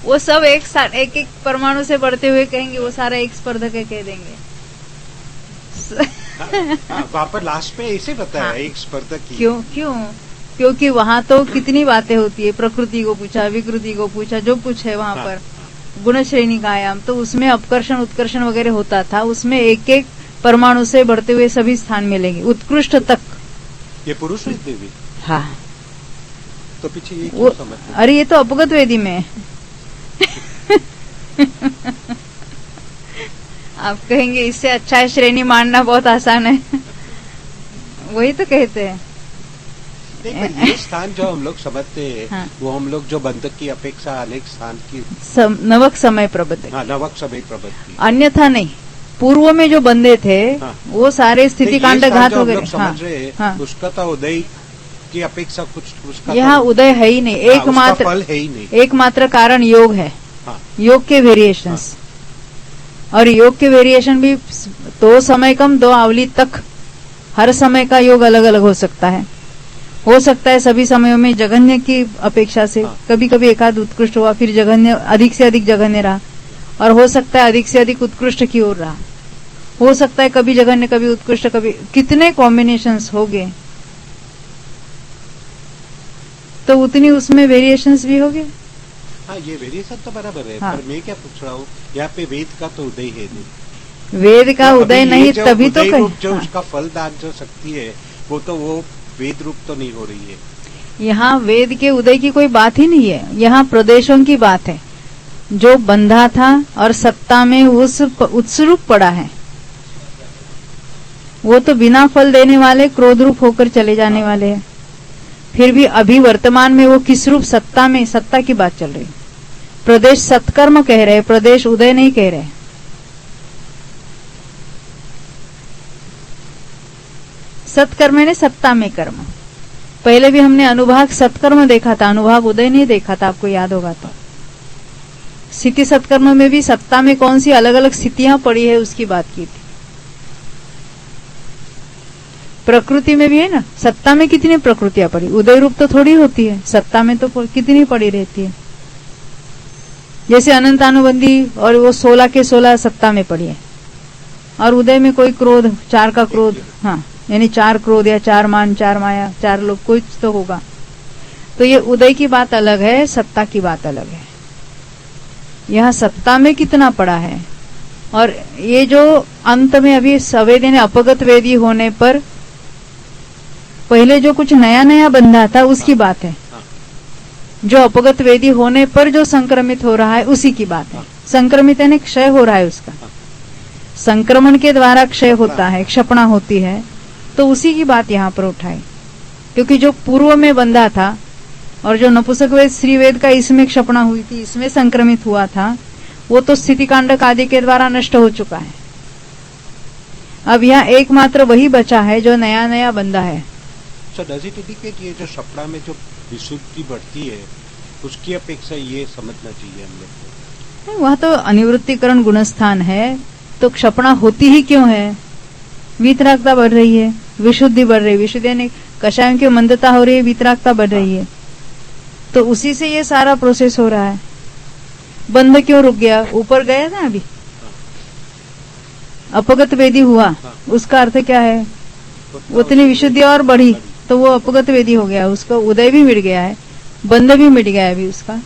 वो सब एक एक परमाणु से बढ़ते हुए कहेंगे, वो सारा एक स्पर्धक कह देंगे। वहाँ पर लास्ट में ऐसे बताया। हाँ, एक स्पर्धक क्यों क्योंकि वहाँ तो कितनी बातें होती है। प्रकृति को पूछा, विकृति को पूछा, जो कुछ है वहाँ पर गुण श्रेणी का आयाम, तो उसमें अपकर्षण उत्कर्षण वगैरह होता था। उसमें एक एक परमाणु से बढ़ते हुए सभी स्थान मिलेंगे उत्कृष्ट तक। ये पुरुष वेद भी। हाँ, तो पीछे ये क्यों समझते? अरे ये तो अपगत वेदी में आप कहेंगे इससे अच्छा श्रेणी मानना बहुत आसान है। वही तो कहते हैं। ये स्थान जो हम लोग समझते हैं, हाँ, वो हम लोग जो बंधक की अपेक्षा अनेक स्थान की नवक समय प्रबंधक। हाँ, नवक समय प्रबंधक, अन्यथा नहीं। पूर्व में जो बंदे थे, हाँ, वो सारे स्थिति कांड घात वगैरह समझ रहे हैं। हाँ, उसका तो उदय की अपेक्षा कुछ उसका यहाँ उदय है ही नहीं। एकमात्र फल है ही नहीं। एकमात्र कारण योग है। हाँ, योग के वेरिएशंस। हाँ, और योग के वेरिएशन भी 2 समय कम 2 आवली तक, हर समय का योग अलग अलग हो सकता है। हो सकता है सभी समयों में जघन्य की अपेक्षा से कभी कभी एकाध उत्कृष्ट हुआ, फिर जघन्य अधिक से अधिक जघन्य रहा, और हो सकता है अधिक से अधिक उत्कृष्ट की ओर रहा। हो सकता है कभी जघन्य कभी उत्कृष्ट, कभी कितने कॉम्बिनेशंस हो गए, तो उतनी उसमें वेरिएशंस भी हो गए। हाँ, ये वेरिएशन तो बराबर है। हाँ। पर मैं क्या पूछ रहा हूँ, यहाँ पे वेद का तो उदय है नहीं। वेद का तो उदय अभी नहीं, ये जो तभी तो उदय रूप जो हाँ। उसका फलदान जो शक्ति है, वो तो वो वेद रूप तो नहीं हो रही है। यहाँ वेद के उदय की कोई बात ही नहीं है, यहाँ प्रदेशों की बात है। जो बंधा था और सत्ता में उस उत्सरूप पड़ा है, वो तो बिना फल देने वाले क्रोध रूप होकर चले जाने वाले हैं। फिर भी अभी वर्तमान में वो किस रूप सत्ता में, सत्ता की बात चल रही। प्रदेश सत्कर्म कह रहे, प्रदेश उदय नहीं कह रहे। सत्कर्म ने सत्ता में कर्म। पहले भी हमने अनुभाग सत्कर्म देखा था, अनुभाग उदय नहीं देखा था, आपको याद होगा तो। स्थिति सत्कर्म में भी सत्ता में कौन सी अलग अलग स्थितियां पड़ी है उसकी बात की थी। प्रकृति में भी है ना, सत्ता में कितनी प्रकृतियां पड़ी, उदय रूप तो थोड़ी होती है, सत्ता में तो कितनी पड़ी रहती है। जैसे अनंतानुबंधी और वो 16 के 16 सत्ता में पड़ी है, और उदय में कोई क्रोध, 4 का क्रोध, हाँ, यानी 4 क्रोध या 4 मान, 4 माया, 4 लोग, कुछ तो होगा। तो ये उदय की बात अलग है, सत्ता की बात अलग है। यहाँ सत्ता में कितना पड़ा है, और ये जो अंत में अभी सवेदी ने अपगत वेदी होने पर पहले जो कुछ नया नया बंधा था उसकी बात है। जो अपगत वेदी होने पर जो संक्रमित हो रहा है उसी की बात है। संक्रमित यानी क्षय हो रहा है उसका, संक्रमण के द्वारा क्षय होता है, क्षपणा होती है, तो उसी की बात यहाँ पर उठाई। क्योंकि जो पूर्व में बंधा था और जो नपुंसक वेद श्री वेद का इसमें क्षपणा हुई थी, इसमें संक्रमित हुआ था, वो तो स्थिति कांडक आदि के द्वारा नष्ट हो चुका है। अब यहाँ एकमात्र वही बचा है जो नया नया बंधा है। सो डज इट इंडिकेट ये जो सपना में जो विशुद्धि बढ़ती है उसकी अपेक्षा ये समझना चाहिए हम लोग को? वह तो अनिवृत्तिकरण गुणस्थान है, तो क्षपणा होती ही क्यों है? वीतरागता बढ़ रही है, विशुद्धि बढ़ रही है, विशुद्धि यानी कषायों की मंदता हो रही है, वीतरागता बढ़ रही है, तो उसी से ये सारा प्रोसेस हो रहा है। बंध क्यों रुक गया? ऊपर गया था अभी, अपगत वेदी हुआ, उसका अर्थ क्या है? उतनी विशुद्धि और बढ़ी, तो वो अपगत वेदी हो गया, उसका उदय भी मिट गया है, बंध भी मिट गया है, अभी उसका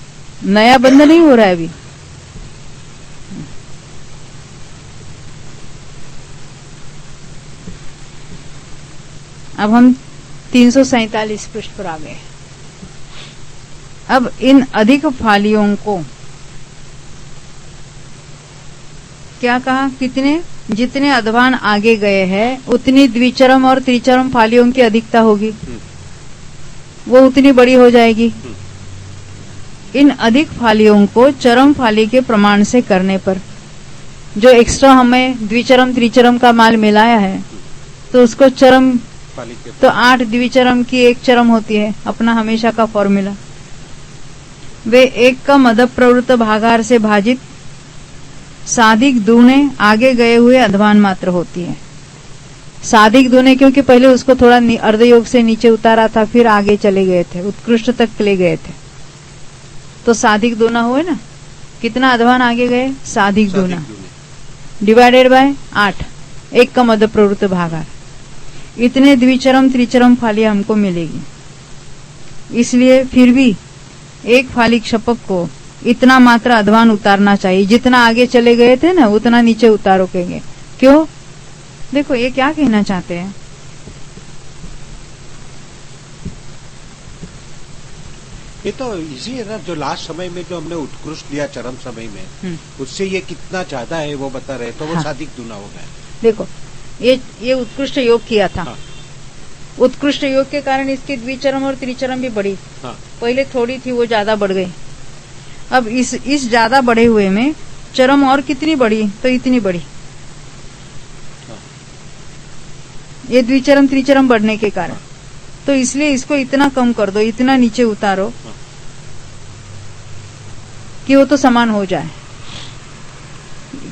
नया बंध नहीं हो रहा है अभी। अब हम 347 पृष्ठ पर आ गए। अब इन अधिक फालियों को क्या कहा? कितने, जितने अध्वान आगे गए हैं उतनी द्विचरम और त्रिचरम फालियों की अधिकता होगी, वो उतनी बड़ी हो जाएगी। इन अधिक फालियों को चरम फाली के प्रमाण से करने पर जो एक्स्ट्रा हमें द्विचरम त्रिचरम का माल मिलाया है, तो उसको चरम, तो 8 द्विचरम की 1 चरम होती है, अपना हमेशा का फॉर्मूला। वे 1 का मद प्रवृत्त भागार से भाजित साधिक दूने आगे गए हुए अध्वान मात्र होती है। साधिक दूने क्योंकि पहले उसको थोड़ा अर्धयोग से नीचे उतारा था, फिर आगे चले गए थे, उत्कृष्ट तक ले गए थे, तो साधिक दूना हुए ना। कितना अध्वान आगे गए? साधिक दूना डिवाइडेड बाय 8, 1 का मद प्रवृत्त भागार, इतने द्विचरम त्रिचरम फालियां हमको मिलेगी। इसलिए फिर भी एक फाली क्षपक को इतना मात्र अध्वान उतारना चाहिए, जितना आगे चले गए थे ना उतना नीचे उतारो कहेंगे। क्यों? देखो ये क्या कहना चाहते हैं, ये तो इजी है ना, जो लास्ट समय में जो हमने उत्कृष्ट लिया चरम समय में, उससे ये कितना ज्यादा है वो बता रहे, तो वो हाँ। साधिक दूना हो गया। देखो ये उत्कृष्ट योग किया था, हाँ। उत्कृष्ट योग के कारण इसकी द्विचरम और त्रिचरम भी बढ़ी। हाँ। पहले थोड़ी थी, वो ज्यादा बढ़ गई। अब इस ज्यादा बढ़े हुए में चरम और कितनी बढ़ी? तो इतनी बढ़ी। ये द्विचरम त्रिचरम बढ़ने के कारण, तो इसलिए इसको इतना कम कर दो, इतना नीचे उतारो कि वो तो समान हो जाए।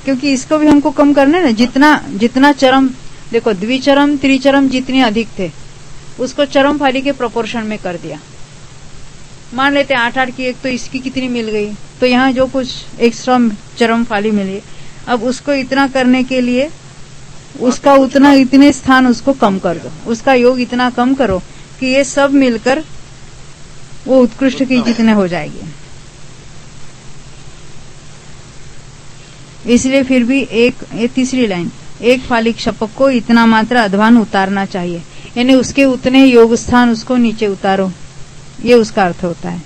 क्योंकि इसको भी हमको कम करना है ना, जितना चरम, देखो द्विचरम त्रिचरम जितने अधिक थे उसको चरम फाली के प्रोपोर्शन में कर दिया। मान लेते 8-8 की 1, तो इसकी कितनी मिल गई, तो यहाँ जो कुछ एक्स्ट्रा चरम फाली मिली, अब उसको इतना करने के लिए उसका उतना, इतने स्थान उसको कम कर दो, उसका योग इतना कम करो कि ये सब मिलकर वो उत्कृष्ट की जितने हो जाएगी। इसलिए फिर भी ये तीसरी लाइन, एक फालिक शपक को इतना मात्र अध्वान उतारना चाहिए, यानी उसके उतने योग स्थान उसको नीचे उतारो, ये उसका अर्थ होता है।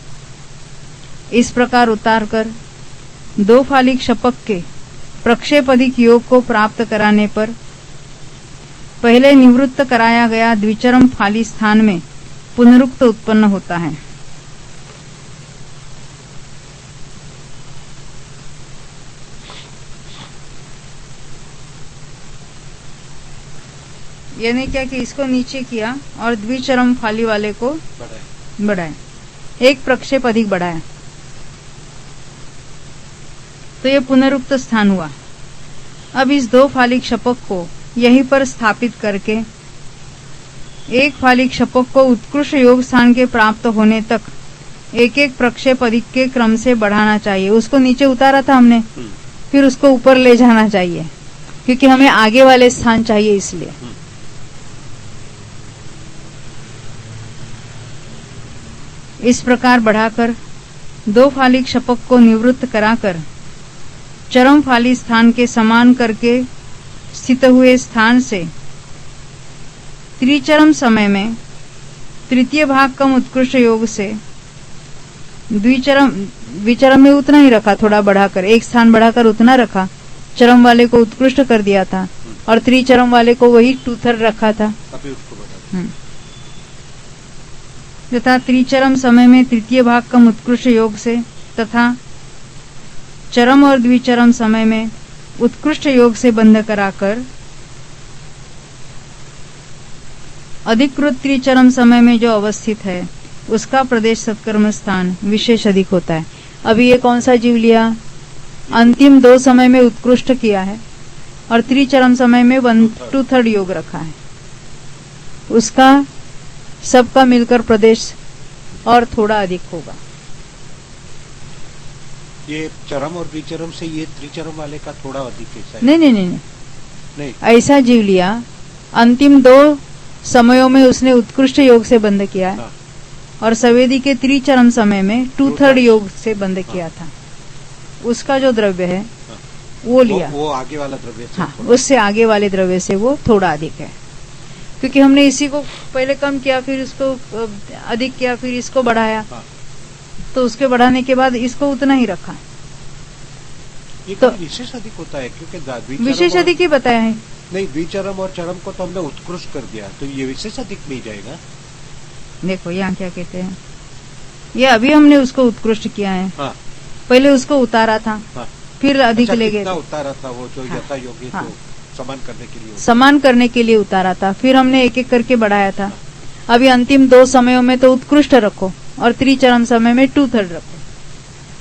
इस प्रकार उतार कर 2 फालिक शपक के प्रक्षेपधिक योग को प्राप्त कराने पर पहले निवृत्त कराया गया द्विचरम फाली स्थान में पुनरुक्त उत्पन्न होता है। यानी क्या कि इसको नीचे किया और द्विचरम फाली वाले को बढ़ाए, एक प्रक्षेप अधिक बढ़ाया, तो ये पुनरुक्त स्थान हुआ। अब इस 2 फालिक शपक को यहीं पर स्थापित करके एक फालिक शपक को उत्कृष्ट योग स्थान के प्राप्त होने तक एक एक प्रक्षेप अधिक के क्रम से बढ़ाना चाहिए। उसको नीचे उतारा था हमने, फिर उसको ऊपर ले जाना चाहिए, क्योंकि हमें आगे वाले स्थान चाहिए। इसलिए इस प्रकार बढ़ाकर 2 फालिक शपक को निवृत्त कराकर चरम फाली स्थान के समान करके स्थित हुए स्थान से त्रिचरम समय में तृतीय भाग कम उत्कृष्ट योग से द्विचरम में उतना ही रखा, थोड़ा बढ़ाकर, एक स्थान बढ़ाकर उतना रखा। चरम वाले को उत्कृष्ट कर दिया था और त्रिचरम वाले को वही 2/3 रखा था। तथा त्रिचरम समय में तृतीय भाग कम उत्कृष्ट योग से तथा चरम और द्विचरम समय में उत्कृष्ट योग से बंध कराकर अधिकृत त्रिचरम समय में जो अवस्थित है उसका प्रदेश सत्कर्म स्थान विशेष अधिक होता है। अभी ये कौन सा जीव लिया? अंतिम 2 समय में उत्कृष्ट किया है और त्रिचरम समय में 1/2 योग रखा है, उसका सबका मिलकर प्रदेश और थोड़ा अधिक होगा। ये चरम और द्विचरम से ये त्रिचरम वाले का थोड़ा अधिक है? नहीं, ऐसा जीव लिया, अंतिम 2 समयों में उसने उत्कृष्ट योग से बंद किया है और सवेदी के त्रिचरम समय में 2/3 योग से बंद किया था। उसका जो द्रव्य है वो लिया, वो आगे वाला द्रव्य से, हाँ, उससे आगे वाले द्रव्य से वो थोड़ा अधिक है, क्योंकि हमने इसी को पहले कम किया, फिर इसको अधिक किया, फिर इसको बढ़ाया, तो उसके बढ़ाने के बाद इसको उतना ही रखा। ये तो विशेष अधिक होता है, क्योंकि विशेष अधिक ही बताया है। नहीं, द्विचरम और चरम को तो हमने उत्कृष्ट कर दिया, तो ये विशेष अधिक नहीं जाएगा। देखो यहाँ क्या कहते हैं, ये अभी हमने उसको उत्कृष्ट किया है। हाँ। पहले उसको उतारा था, हाँ। फिर अधिक ले गए, उतारा था वो जो यथा योगी, हाँ। तो समान करने के लिए उतारा था, फिर हमने एक एक करके बढ़ाया था। अभी अंतिम 2 समयों में तो उत्कृष्ट रखो और त्रिचरम समय में 2/3 रखो,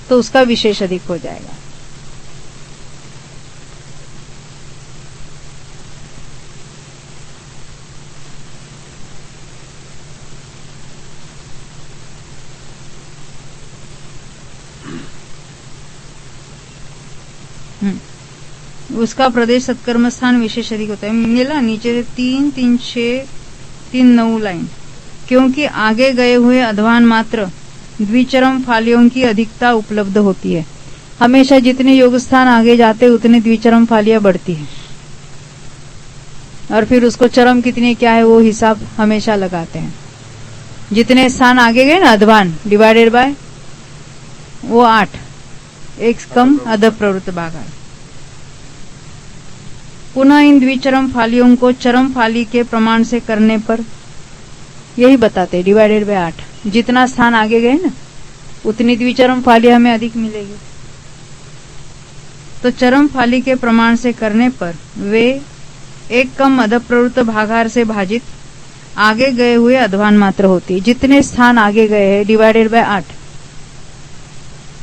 तो उसका विशेष अधिक हो जाएगा। उसका प्रदेश सत्कर्म स्थान विशेष अधिक होता है। मिला नीचे से 3, 3, 6, 3, 9 लाइन, क्योंकि आगे गए हुए अध्वान मात्र द्विचरम फालियों की अधिकता उपलब्ध होती है। हमेशा जितने योग स्थान आगे जाते उतने द्विचरम फालियां बढ़ती है, और फिर उसको चरम कितने क्या है वो हिसाब हमेशा लगाते हैं। जितने स्थान आगे गए ना अध्वान डिवाइडेड बाय वो 8, एक कम अध प्रवृत्त भाग। पुनः इन द्विचरम फालियों को चरम फाली के प्रमाण से करने पर यही बताते, डिवाइडेड बाय 8, जितना स्थान आगे गए ना उतनी द्विचरम फाली हमें अधिक मिलेगी। तो चरम फाली के प्रमाण से करने पर वे एक कम अध प्रवृत्त भागार से भाजित आगे गए हुए अध्वान मात्र होती है। जितने स्थान आगे गए हैं डिवाइडेड बाय 8,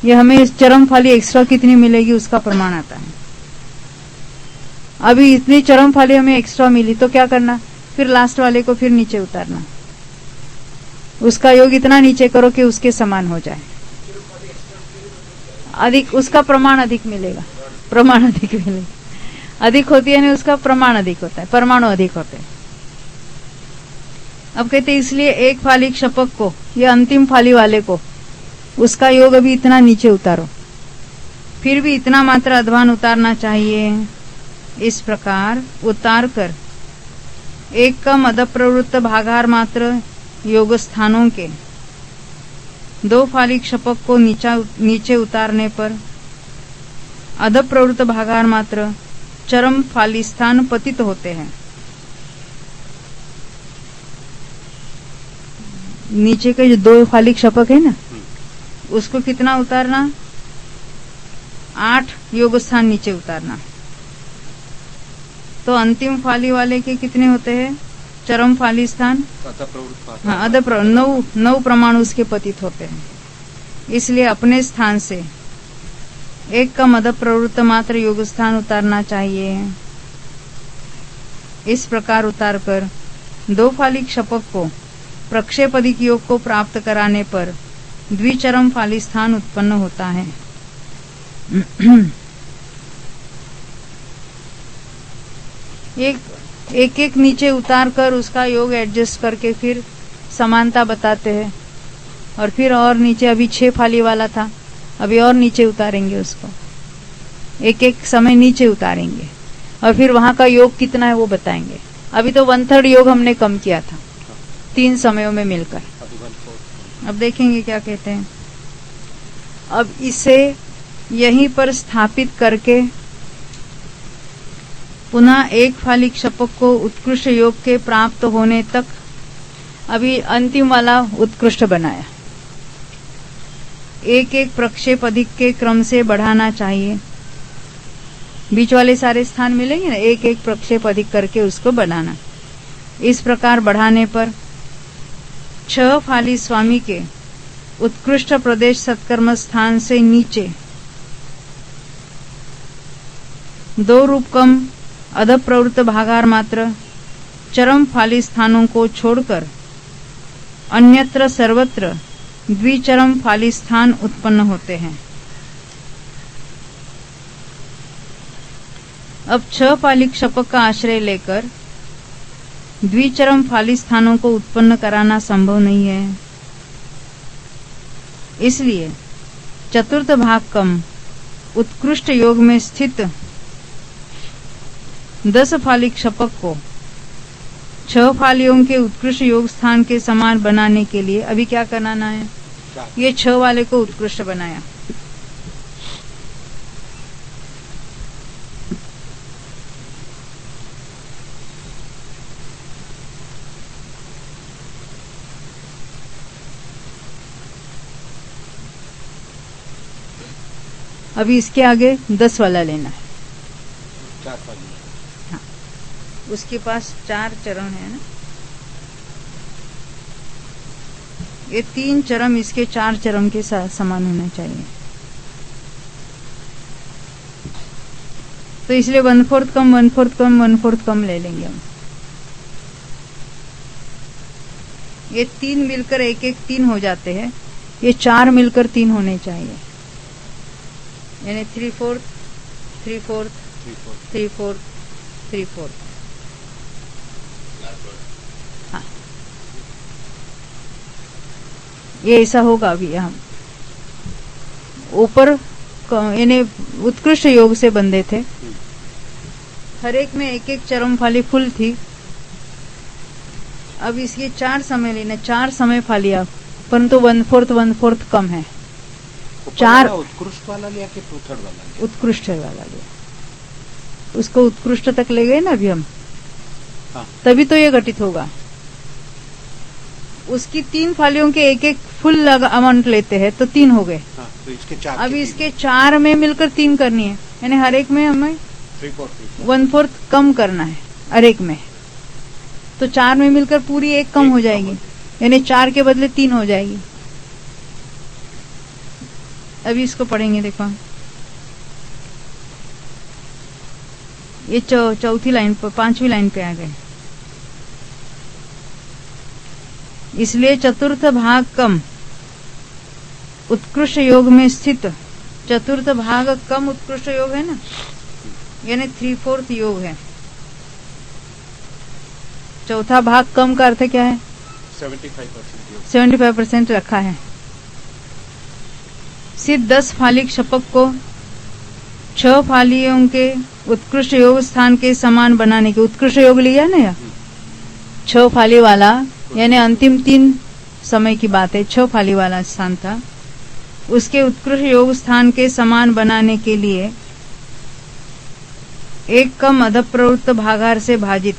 ये हमें इस चरम फाली एक्स्ट्रा कितनी मिलेगी उसका प्रमाण आता है। अभी इतनी चरम फाली हमें एक्स्ट्रा मिली तो क्या करना, फिर लास्ट वाले को फिर नीचे उतारना, उसका योग इतना नीचे करो कि उसके समान हो जाए, अधिक उसका प्रमाण अधिक मिलेगा, प्रमाण अधिक मिलेगा। अधिक होती है ना, उसका प्रमाण अधिक होता है, परमाणु अधिक होते हैं। अब कहते हैं इसलिए एक फालिक शपक को या अंतिम फाली वाले को उसका योग अभी इतना नीचे उतारो, फिर भी इतना मात्र अध्वान उतारना चाहिए। इस प्रकार उतार कर एक कम अध प्रवृत्त भागार मात्र योग स्थानों के 2 फाली क्षपक को नीचे उतारने पर अध प्रवृत्त भागार मात्र चरम फाली स्थान पतित होते हैं। नीचे के जो 2 फाली क्षपक है ना, उसको कितना उतारना? 8 योग स्थान नीचे उतारना। तो अंतिम फाली वाले के कितने होते हैं? चरम फाली स्थान हाँ अध 9 परमाणु उसके पतित होते हैं। इसलिए अपने स्थान से एक कम अध प्रवृत्त मात्र योग स्थान उतारना चाहिए। इस प्रकार उतारकर 2 फाली क्षपक को प्रक्षेपदिक योग को प्राप्त कराने पर द्विचरम फाली स्थान उत्पन्न होता है। एक नीचे उतार कर उसका योग एडजस्ट करके फिर समानता बताते हैं। और फिर और नीचे अभी 6 फाली वाला था, अभी और नीचे उतारेंगे उसको, एक समय नीचे उतारेंगे और फिर वहां का योग कितना है वो बताएंगे। अभी तो 1/3 योग हमने कम किया था 3 समयों में मिलकर। अब देखेंगे क्या कहते हैं। अब इसे यहीं पर स्थापित करके पुनः एक फाली क्षपक को उत्कृष्ट योग के प्राप्त होने तक अभी अंतिम वाला उत्कृष्ट बनाया। एक प्रक्षेप अधिक के क्रम से बढ़ाना चाहिए। बीच वाले सारे स्थान मिलेंगे ना, एक प्रक्षेप अधिक करके उसको बढ़ाना। इस प्रकार बढ़ाने पर 6 फाली स्वामी के उत्कृष्ट प्रदेश सत्कर्म स्थान से नीचे 2 रूप कम अध प्रवृत्त भागार मात्र चरम फाली स्थानों को छोड़कर अन्यत्र सर्वत्र द्विचरम फाली स्थान उत्पन्न होते हैं। अब 6 फाली क्षपक का आश्रय लेकर द्विचरम फाली स्थानों को उत्पन्न कराना संभव नहीं है। इसलिए चतुर्थ भाग कम उत्कृष्ट योग में स्थित 10 फाली क्षपक को 6 फालियों के उत्कृष्ट योग स्थान के समान बनाने के लिए अभी क्या कराना है? ये 6 वाले को उत्कृष्ट बनाया। अभी इसके आगे 10 वाला लेना है। 4 फाली हाँ, उसके पास 4 चरण है ना, ये 3 चरम इसके 4 चरम के साथ समान होना चाहिए। तो इसलिए 1/4 कम 1/4 कम 1/4 कम ले लेंगे हम। ये 3 मिलकर एक 3 हो जाते हैं, ये 4 मिलकर 3 होने चाहिए, यानी 3/4 3/4 3/4 3/4। हाँ, ये ऐसा होगा। अभी हम ऊपर यानी उत्कृष्ट योग से बंधे थे, हर एक में एक चरम फाली फुल थी। अब इसके 4 समय लेना, 4 समय फालियां, परंतु 1/4 कम है। 4 उत्कृष्ट वाला लिया कि 2/3 वाला लिया? उत्कृष्ट वाला लिया। उसको उत्कृष्ट तक ले गए ना अभी हम। हाँ। तभी तो ये घटित होगा। उसकी 3 फालियों के एक फुल अमाउंट लेते हैं तो 3 हो गए। हाँ, तो इसके 4 अब इसके 4 में मिलकर 3 करनी है, यानी हर एक में हमें 1/4 कम करना है हर एक में। तो 4 में मिलकर पूरी 1 कम हो जाएगी, यानी 4 के बदले 3 हो जाएगी। अभी इसको पढ़ेंगे, देखो ये चौथी लाइन पर 5वीं लाइन पे आ गए। इसलिए चतुर्थ भाग कम उत्कृष्ट योग में स्थित, चतुर्थ भाग कम उत्कृष्ट योग है ना, यानी 3/4 योग है। चौथा भाग कम का अर्थ क्या है? 75% रखा है। सिर्फ 10 फाली क्षपक को 6 फालियों के उत्कृष्ट योग स्थान के समान बनाने के, उत्कृष्ट योग लिया ना या 6 फाली वाला, यानी अंतिम 3 समय की बात है, 6 फाली वाला स्थान था, उसके उत्कृष्ट योग स्थान के समान बनाने के लिए एक कम अधप्रवृत्त भागार से भाजित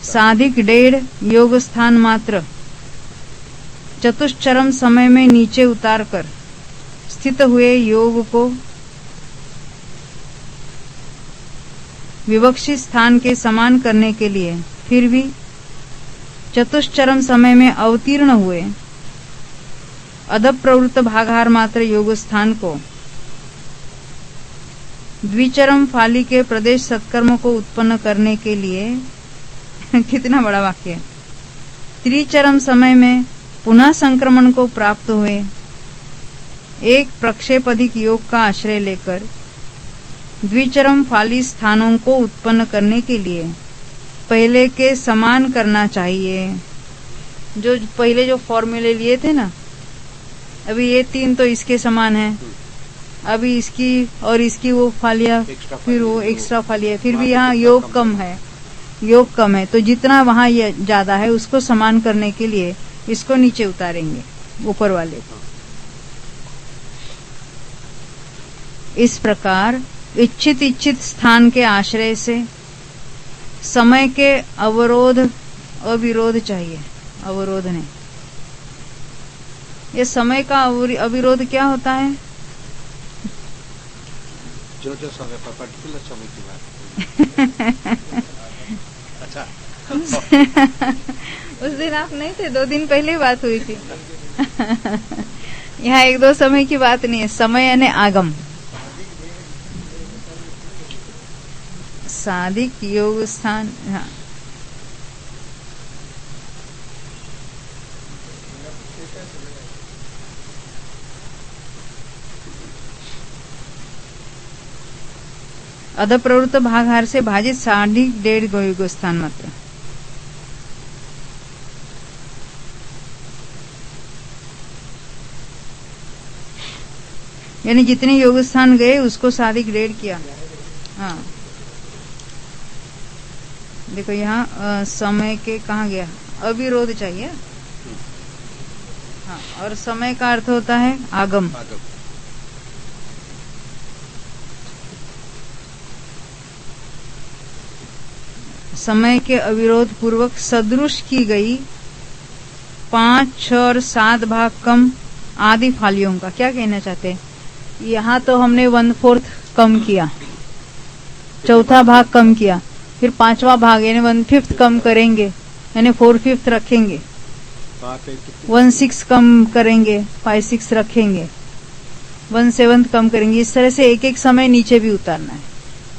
साधिक 1.5 योग स्थान मात्र चतुश्चरम समय में नीचे उतारकर स्थित हुए योग को विवक्षित स्थान के समान करने के लिए फिर भी चतुश्चरम समय में अवतीर्ण हुए अधप्रवृत्त भागार मात्र योग स्थान को द्विचरम फाली के प्रदेश सत्कर्म को उत्पन्न करने के लिए कितना बड़ा वाक्य है, त्रिचरम समय में पुनः संक्रमण को प्राप्त हुए एक प्रक्षेपधिक योग का आश्रय लेकर द्विचरम फाली स्थानों को उत्पन्न करने के लिए पहले के समान करना चाहिए। जो पहले जो फॉर्मूले लिए थे ना, अभी ये 3 तो इसके समान है, अभी इसकी और इसकी वो फालियां, फिर वो एक्स्ट्रा फालियां, फिर भी यहाँ योग कम है, योग कम है, तो जितना वहाँ ये ज्यादा है उसको समान करने के लिए इसको नीचे उतारेंगे ऊपर वाले को। इस प्रकार इच्छित स्थान के आश्रय से समय के अविरोध चाहिए, अवरोध नहीं। ये समय का अविरोध क्या होता है? जो समय पर पर्टिकुलर समय की बात अच्छा उस दिन आप नहीं थे, 2 दिन पहले बात हुई थी। यहाँ 1-2 समय की बात नहीं है, समय यानी आगम, साधिक योग स्थान। हाँ, अधप्रवृत्त भागार से भाजित साधिक 1.5 योग स्थान मात्र। यानी जितने योग स्थान गए उसको साधिक 1.5 किया। हाँ देखो यहाँ समय के कहाँ गया, अविरोध चाहिए। हाँ, और समय का अर्थ होता है आगम। समय के अविरोध पूर्वक सदृश की गई 5, 6 और 7 भाग कम आदि फालियों का, क्या कहना चाहते हैं? यहाँ तो हमने 1/4 कम किया, चौथा भाग कम किया, फिर 5वां भाग यानी 1/5 कम करेंगे, यानी 4/5 रखेंगे, 1/6 कम करेंगे, 5/6 रखेंगे, 1/7 कम करेंगे। इस तरह से एक समय नीचे भी उतारना है।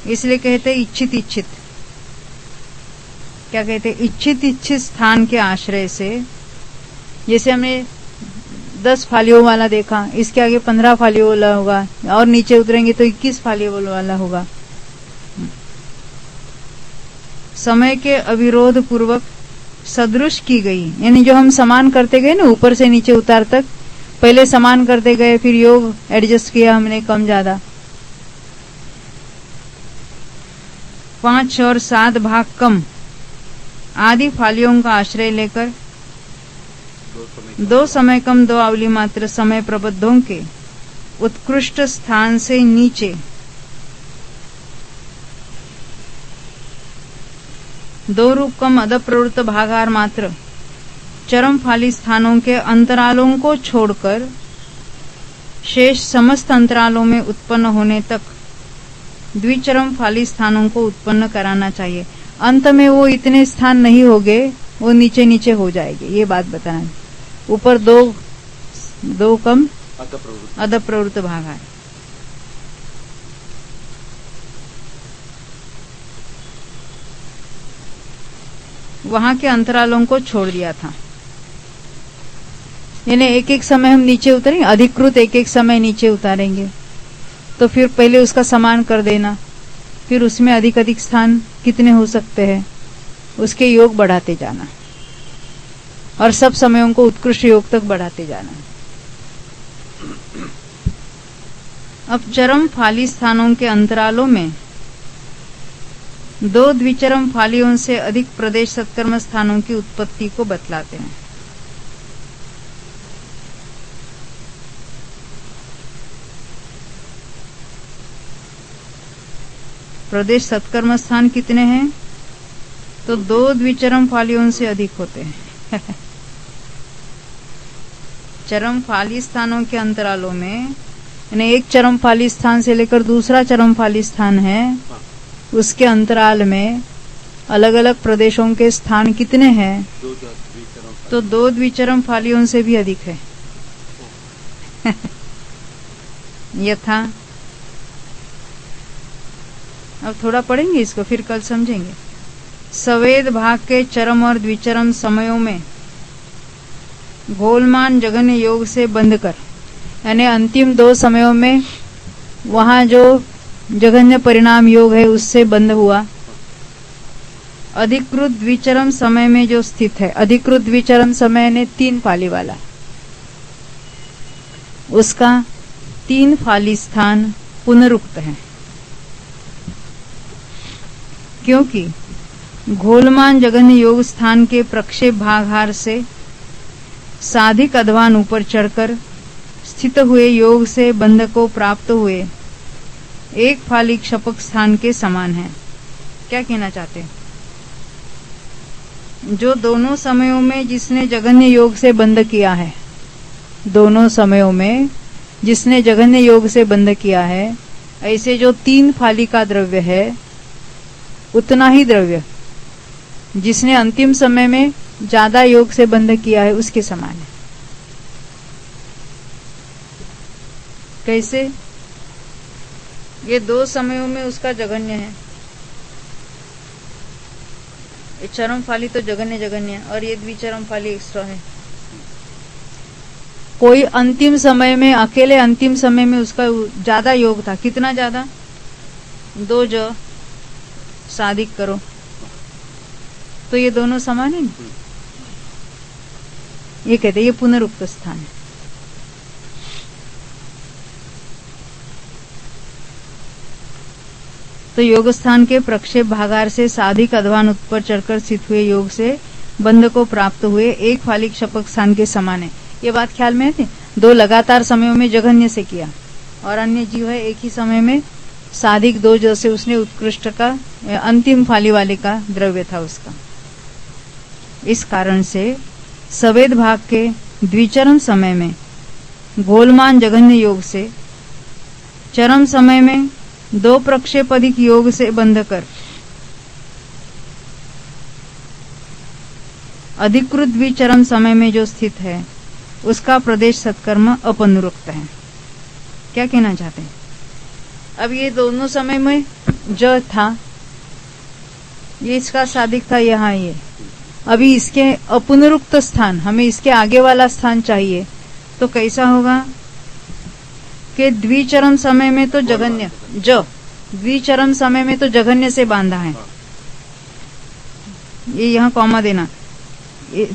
इसलिए कहते हैं इच्छित, क्या कहते हैं? इच्छित स्थान के आश्रय से। जैसे हमने 10 फालियों वाला देखा, इसके आगे 15 फालियों वाला होगा, और नीचे उतरेंगे तो 21 फालियों वाला होगा। समय के अविरोध पूर्वक सदृश की गई, यानी जो हम समान करते गए ना, ऊपर से नीचे उतार तक पहले समान करते गए, फिर योग एडजस्ट किया हमने कम ज्यादा। 5 और 7 भाग कम आदि फालियों का आश्रय लेकर 2 समय कम 2 अवली मात्र समय प्रबद्धों के उत्कृष्ट स्थान से नीचे 2 रूप कम अधप्रवृत्त भागार मात्र चरम फाली स्थानों के अंतरालों को छोड़कर शेष समस्त अंतरालों में उत्पन्न होने तक द्विचरम फाली स्थानों को उत्पन्न कराना चाहिए। अंत में वो इतने स्थान नहीं होंगे, वो नीचे नीचे हो जाएंगे। ये बात बताना, ऊपर 2 कम अधप्रवृत्त भाग है। वहां के अंतरालों को छोड़ दिया था, यानी एक समय हम नीचे उतरेंगे, अधिकृत एक समय नीचे उतारेंगे, तो फिर पहले उसका समान कर देना, फिर उसमें अधिक स्थान कितने हो सकते हैं उसके योग बढ़ाते जाना, और सब समयों को उत्कृष्ट योग तक बढ़ाते जाना। अब चरम फाली स्थानों के अंतरालों में 2 द्विचरम फालियों से अधिक प्रदेश सत्कर्म स्थानों की उत्पत्ति को बतलाते हैं। प्रदेश सत्कर्म स्थान कितने हैं? तो 2 द्विचरम फालियों से अधिक होते हैं। चरम फाली स्थानों के अंतरालों में, यानी एक चरम फाली स्थान से लेकर दूसरा चरम फाली स्थान है, उसके अंतराल में अलग अलग प्रदेशों के स्थान कितने हैं? तो 2 द्विचरम फालियों से भी अधिक है। यथा, अब थोड़ा पढ़ेंगे इसको, फिर कल समझेंगे। सवेद भाग के चरम और द्विचरम समयों में गोलमान जघन्य योग से बंध कर, यानी अंतिम 2 समयों में वहां जो जघन्य परिणाम योग है उससे बंध हुआ। अधिकृत द्विचरम समय में जो स्थित है, अधिकृत द्विचरम समय ने 3 फाली वाला, उसका 3 फाली स्थान पुनरुक्त है, क्योंकि घोलमान जघन्य योग स्थान के प्रक्षेप भागार से साधिक अध्वान ऊपर चढ़कर स्थित हुए योग से बंध को प्राप्त हुए एक फाली क्षपक स्थान के समान है। क्या कहना चाहते हैं? जो दोनों समयों में जिसने जघन्य योग से बंध किया है, दोनों समयों में जिसने जघन्य योग से बंध किया है, ऐसे जो 3 फाली का द्रव्य है, उतना ही द्रव्य जिसने अंतिम समय में ज्यादा योग से बंध किया है उसके समान है। कैसे? ये 2 समयों में उसका जघन्य है, ये चरम फाली तो जघन्य है और ये द्विचरम फाली एक्स्ट्रा है। कोई अंतिम समय में, अकेले अंतिम समय में उसका ज्यादा योग था, कितना ज्यादा? 2 ज साधिक करो, तो ये दोनों समान है। ये कहते ये पुनरुक्त स्थान है। तो योग स्थान के प्रक्षेप भागार से साधिक अध्वान ऊपर चढ़कर स्थित हुए योग से बंध को प्राप्त हुए एक फाली क्षपक स्थान के समान है। ये बात ख्याल में है? 2 लगातार समयों में जघन्य से किया और अन्य जीव है एक ही समय में साधिक 2 जैसे उसने उत्कृष्ट का अंतिम फाली वाले का द्रव्य था उसका। इस कारण से सवेद भाग के द्विचरम समय में गोलमान जघन्य योग से, चरम समय में 2 प्रक्षेप अधिक योग से बंध कर अधिकृत द्विचरम समय में जो स्थित है उसका प्रदेश सत्कर्म अपनुरुक्त है। क्या कहना चाहते हैं? अब ये दोनों समय में ज था, ये इसका साधिक था, यहाँ ये। अभी इसके अपनुरुक्त स्थान, हमें इसके आगे वाला स्थान चाहिए, तो कैसा होगा कि द्विचरम समय में तो जघन्य, द्विचरम समय में तो जघन्य से बांधा है, ये यहाँ कॉमा देना,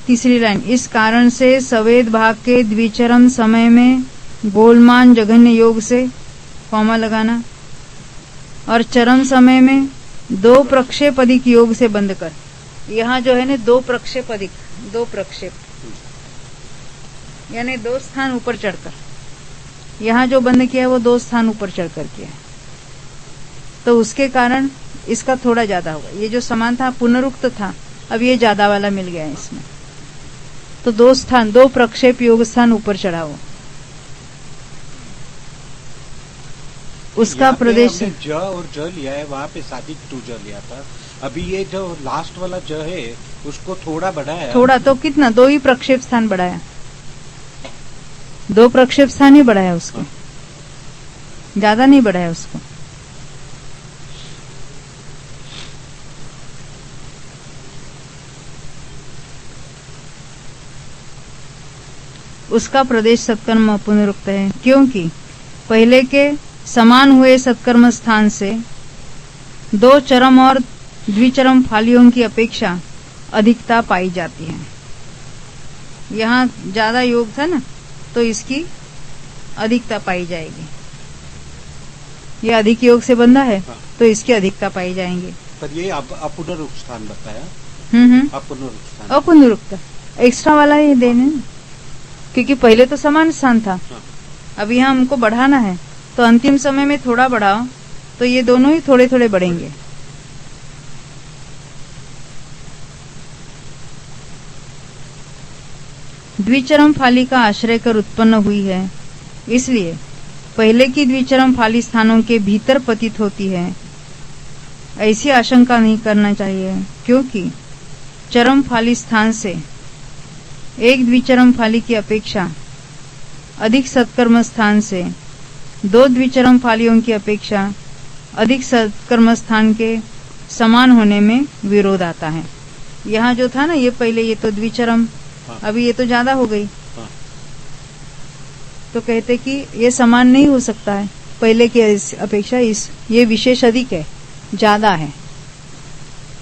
तीसरी लाइन। इस कारण से सवेद भाग के द्विचरम समय में गोलमान जघन्य योग से कॉमा लगाना और चरम समय में 2 प्रक्षेप अधिक योग से बंध कर, यहाँ जो है ना 2 प्रक्षेप अधिक, 2 प्रक्षेप यानी 2 स्थान ऊपर चढ़कर, यहाँ जो बंध किया है वो 2 स्थान ऊपर चढ़कर किया है, तो उसके कारण इसका थोड़ा ज्यादा होगा। ये जो समान था पुनरुक्त था, अब ये ज्यादा वाला मिल गया है इसमें, तो 2 स्थान, 2 प्रक्षेप योग स्थान ऊपर चढ़ा हो, उसका प्रदेश। ज और ज लिया है, वहाँ पे साधिक 2 ज लिया था। अभी ये जो लास्ट वाला ज है उसको थोड़ा बढ़ाया, थोड़ा तो कितना, 2 ही प्रक्षेप स्थान बढ़ाया, 2 प्रक्षेप स्थान ही बढ़ाया उसको, ज्यादा नहीं बढ़ाया उसको। उसका प्रदेश सत्कर्म पुनरुक्त है, क्योंकि पहले के समान हुए सत्कर्म स्थान से 2 चरम और द्विचरम फालियों की अपेक्षा अधिकता पाई जाती है। यहाँ ज्यादा योग था ना, तो इसकी अधिकता पाई जाएगी। ये अधिक योग से बंधा है, हाँ। तो इसकी अधिकता पाई जाएंगे। पर ये अपुनरुक्त स्थान बताया, अपुनरुक्त स्थान, अपुनरुक्त एक्स्ट्रा वाला ये देने, क्योंकि पहले तो समान स्थान था, हाँ। अब यहाँ हमको बढ़ाना है, तो अंतिम समय में थोड़ा बढ़ाओ तो ये दोनों ही थोड़े थोड़े बढ़ेंगे। द्विचरम फाली का आश्रय कर उत्पन्न हुई है, इसलिए पहले की द्विचरम फाली स्थानों के भीतर पतित होती है, ऐसी आशंका नहीं करना चाहिए, क्योंकि चरम फाली स्थान से एक द्विचरम फाली की अपेक्षा अधिक सत्कर्म स्थान से दो द्विचरम फालियों की अपेक्षा अधिक सत्कर्म स्थान के समान होने में विरोध आता है। यहाँ जो था ना, ये पहले ये तो द्विचरम, हाँ। अभी ये तो ज्यादा हो गई, हाँ। तो कहते कि ये समान नहीं हो सकता है, पहले की अपेक्षा ये विशेष अधिक है, ज्यादा है।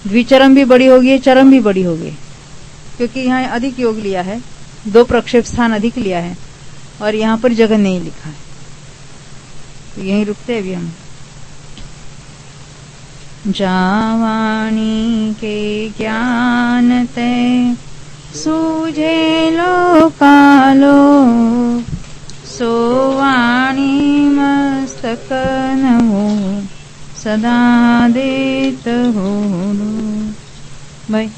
द्विचरम भी बड़ी होगी, चरम भी बड़ी होगी, क्योंकि यहाँ अधिक योग लिया है, दो प्रक्षेप स्थान अधिक लिया है, और यहाँ पर जगह नहीं लिखा है। तो यहीं रुकते अभी हम। जावाणी के ज्ञान ते सूझे लोकालो, सोवाणी मस्तक नमो सदा देत हो भाई।